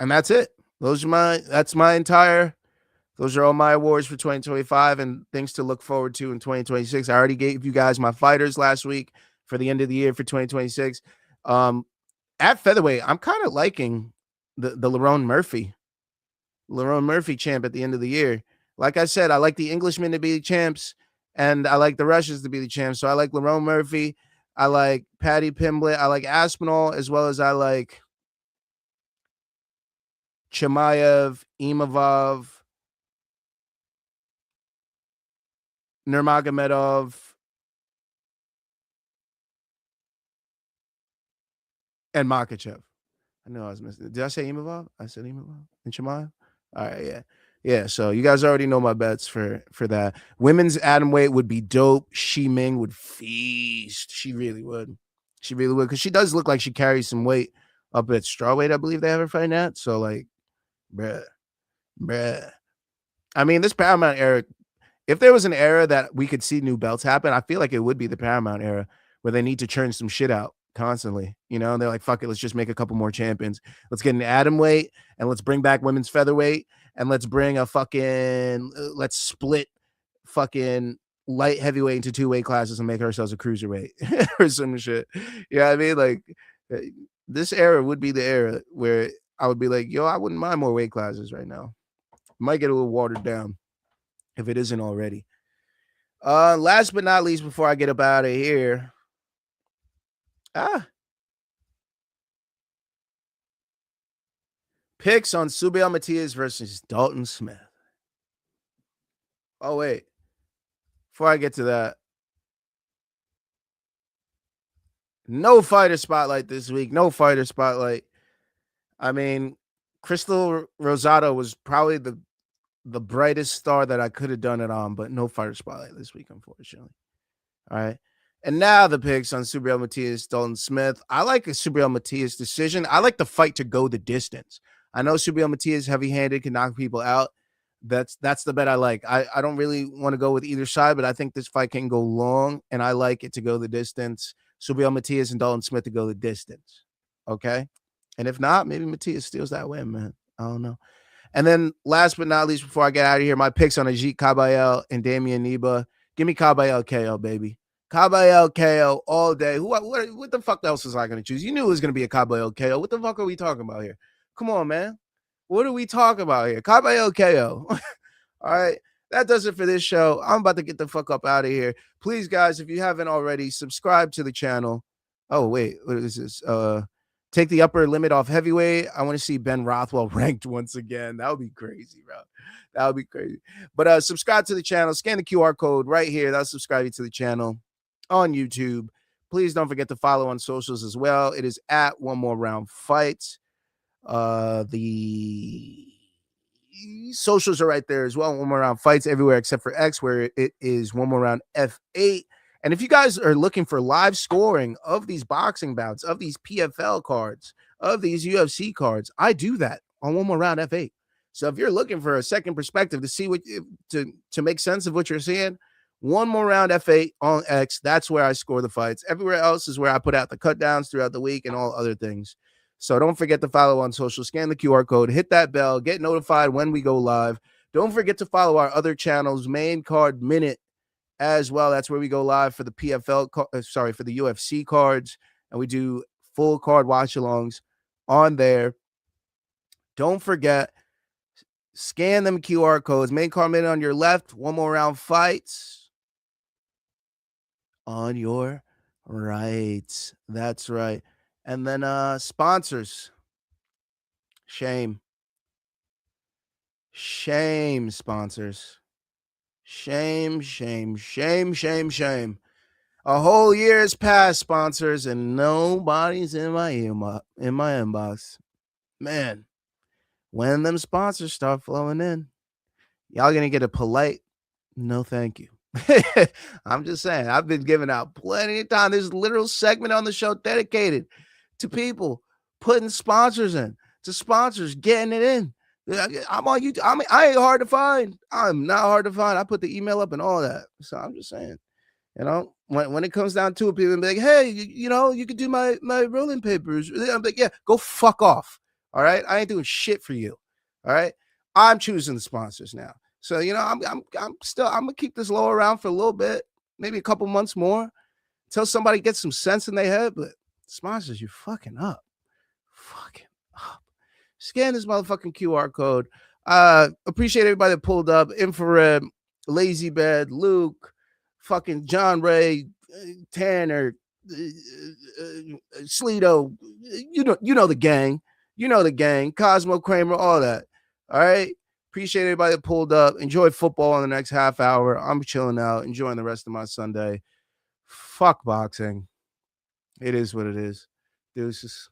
And that's it. Those are all my awards for 2025 and things to look forward to in 2026. I already gave you guys my fighters last week for the end of the year for 2026. At featherweight, I'm kind of liking the Lerone Murphy champ at the end of the year. Like I said, I like the Englishmen to be the champs, and I like the Russians to be the champs. So I like Lerone Murphy. I like Paddy Pimblett. I like Aspinall, as well as I like Chimaev, Imavov, Nurmagomedov, and Makachev. I know I was missing. Did I say Imavov? I said Imavov and Chimaev. All right, yeah. Yeah, so you guys already know my bets for that. Women's atomweight would be dope. Shi Ming would feast. She really would. She really would, because she does look like she carries some weight up at strawweight, I believe they have her fighting at. So, like, bruh. I mean, this Paramount era, if there was an era that we could see new belts happen, I feel like it would be the Paramount era, where they need to churn some shit out constantly. You know, and they're like, fuck it, let's just make a couple more champions. Let's get an atomweight, and let's bring back women's featherweight, and let's bring let's split fucking light heavyweight into 2 weight classes and make ourselves a cruiserweight or some shit. You know what I mean? Like, this era would be the era where I would be like, yo, I wouldn't mind more weight classes right now. Might get a little watered down if it isn't already. Last but not least, before I get up out of here, picks on Subriel Matias versus Dalton Smith. Oh, wait. Before I get to that, no fighter spotlight this week. No fighter spotlight. I mean, Crystal Rosado was probably the brightest star that I could have done it on, but no fighter spotlight this week, unfortunately. All right. And now the picks on Subriel Matias, Dalton Smith. I like a Subriel Matias decision. I like the fight to go the distance. I know Subriel Matias heavy-handed, can knock people out. That's the bet I like. I don't really want to go with either side, but I think this fight can go long, and I like it to go the distance. Subriel Matias and Dalton Smith to go the distance. Okay? And if not, maybe Matias steals that win, man. I don't know. And then last but not least, before I get out of here, my picks on Agit Kabayel and Damian Knyba. Give me Kabayel KO, baby. Kabayel KO all day. What the fuck else was I going to choose? You knew it was going to be a Kabayel KO. What the fuck are we talking about here? Come on, man. What are we talking about here? Kabayel KO. All right. That does it for this show. I'm about to get the fuck up out of here. Please, guys, if you haven't already, subscribe to the channel. Oh, wait. What is this? Take the upper limit off heavyweight. I want to see Ben Rothwell ranked once again. That would be crazy, bro. That would be crazy. But subscribe to the channel. Scan the QR code right here. That'll subscribe you to the channel on YouTube. Please don't forget to follow on socials as well. It is at One More Round Fights. The socials are right there as well. One More Round Fights everywhere except for X, where it is One More Round F8. And if you guys are looking for live scoring of these boxing bouts, of these PFL cards, of these UFC cards, I do that on One More Round F8. So if you're looking for a second perspective to see what to make sense of what you're seeing, One More Round F8 on X, that's where I score the fights. Everywhere else is where I put out the cut downs throughout the week and all other things. So don't forget to follow on social, scan the QR code, hit that bell, get notified when we go live. Don't forget to follow our other channels, Main Card Minute as well. That's where we go live for the for the UFC cards, and we do full card watch-alongs on there. Don't forget, scan them QR codes. Main Card Minute on your left, One More Round Fights on your right. That's right. And then sponsors. Shame, sponsors. Shame. A whole year has passed, sponsors, and nobody's in my inbox. Man, when them sponsors start flowing in, y'all gonna get a polite no thank you. I'm just saying, I've been giving out plenty of time. There's a literal segment on the show dedicated to people putting sponsors in, to sponsors getting it in. I'm on YouTube. I ain't hard to find. I'm not hard to find. I put the email up and all that. So I'm just saying, when it comes down to it, people be like, hey, you could do my rolling papers. I'm like, yeah, go fuck off. All right. I ain't doing shit for you. All right. I'm choosing the sponsors now. So, I'm gonna keep this low around for a little bit, maybe a couple months more, until somebody gets some sense in their head. But sponsors, you're fucking up. Scan this motherfucking QR code. Appreciate everybody that pulled up. Infrared, Lazy Bed, Luke, fucking John Ray, Tanner, Sleeto. You know the gang. You know the gang. Cosmo Kramer, all that. All right. Appreciate everybody that pulled up. Enjoy football in the next half hour. I'm chilling out, enjoying the rest of my Sunday. Fuck boxing. It is what it is. Deuces.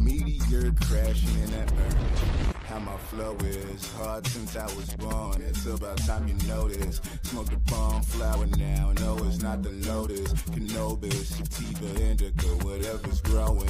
Meteor crashing in that earth. How my flow is hard since I was born. It's about time you notice. Smoke the bomb flower now. No, it's not the lotus. Cannabis, sativa, indica, whatever's growing.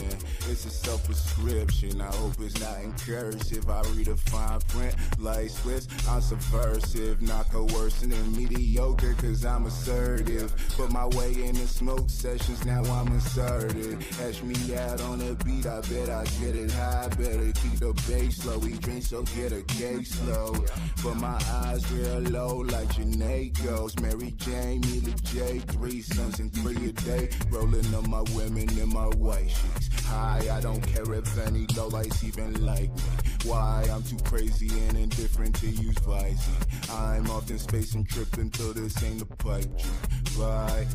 It's a self-prescription. I hope it's not in cursive. I read a fine print like Swiss. I'm subversive, not coercive and mediocre, cause I'm assertive. Put my way in the smoke sessions, now I'm assertive. Ash me out on the beat, I bet I get it high. Better keep the bass low. We drink, so get a case slow. But my eyes real low like Janae Mary Jane, Mila J, 3 sons and 3 a day. Rolling on my women in my white sheets. High, I don't care if any lowlights even like me. Why? I'm too crazy and indifferent to use Visine. I'm often spacing, tripping till this ain't a pipe dream. Bye.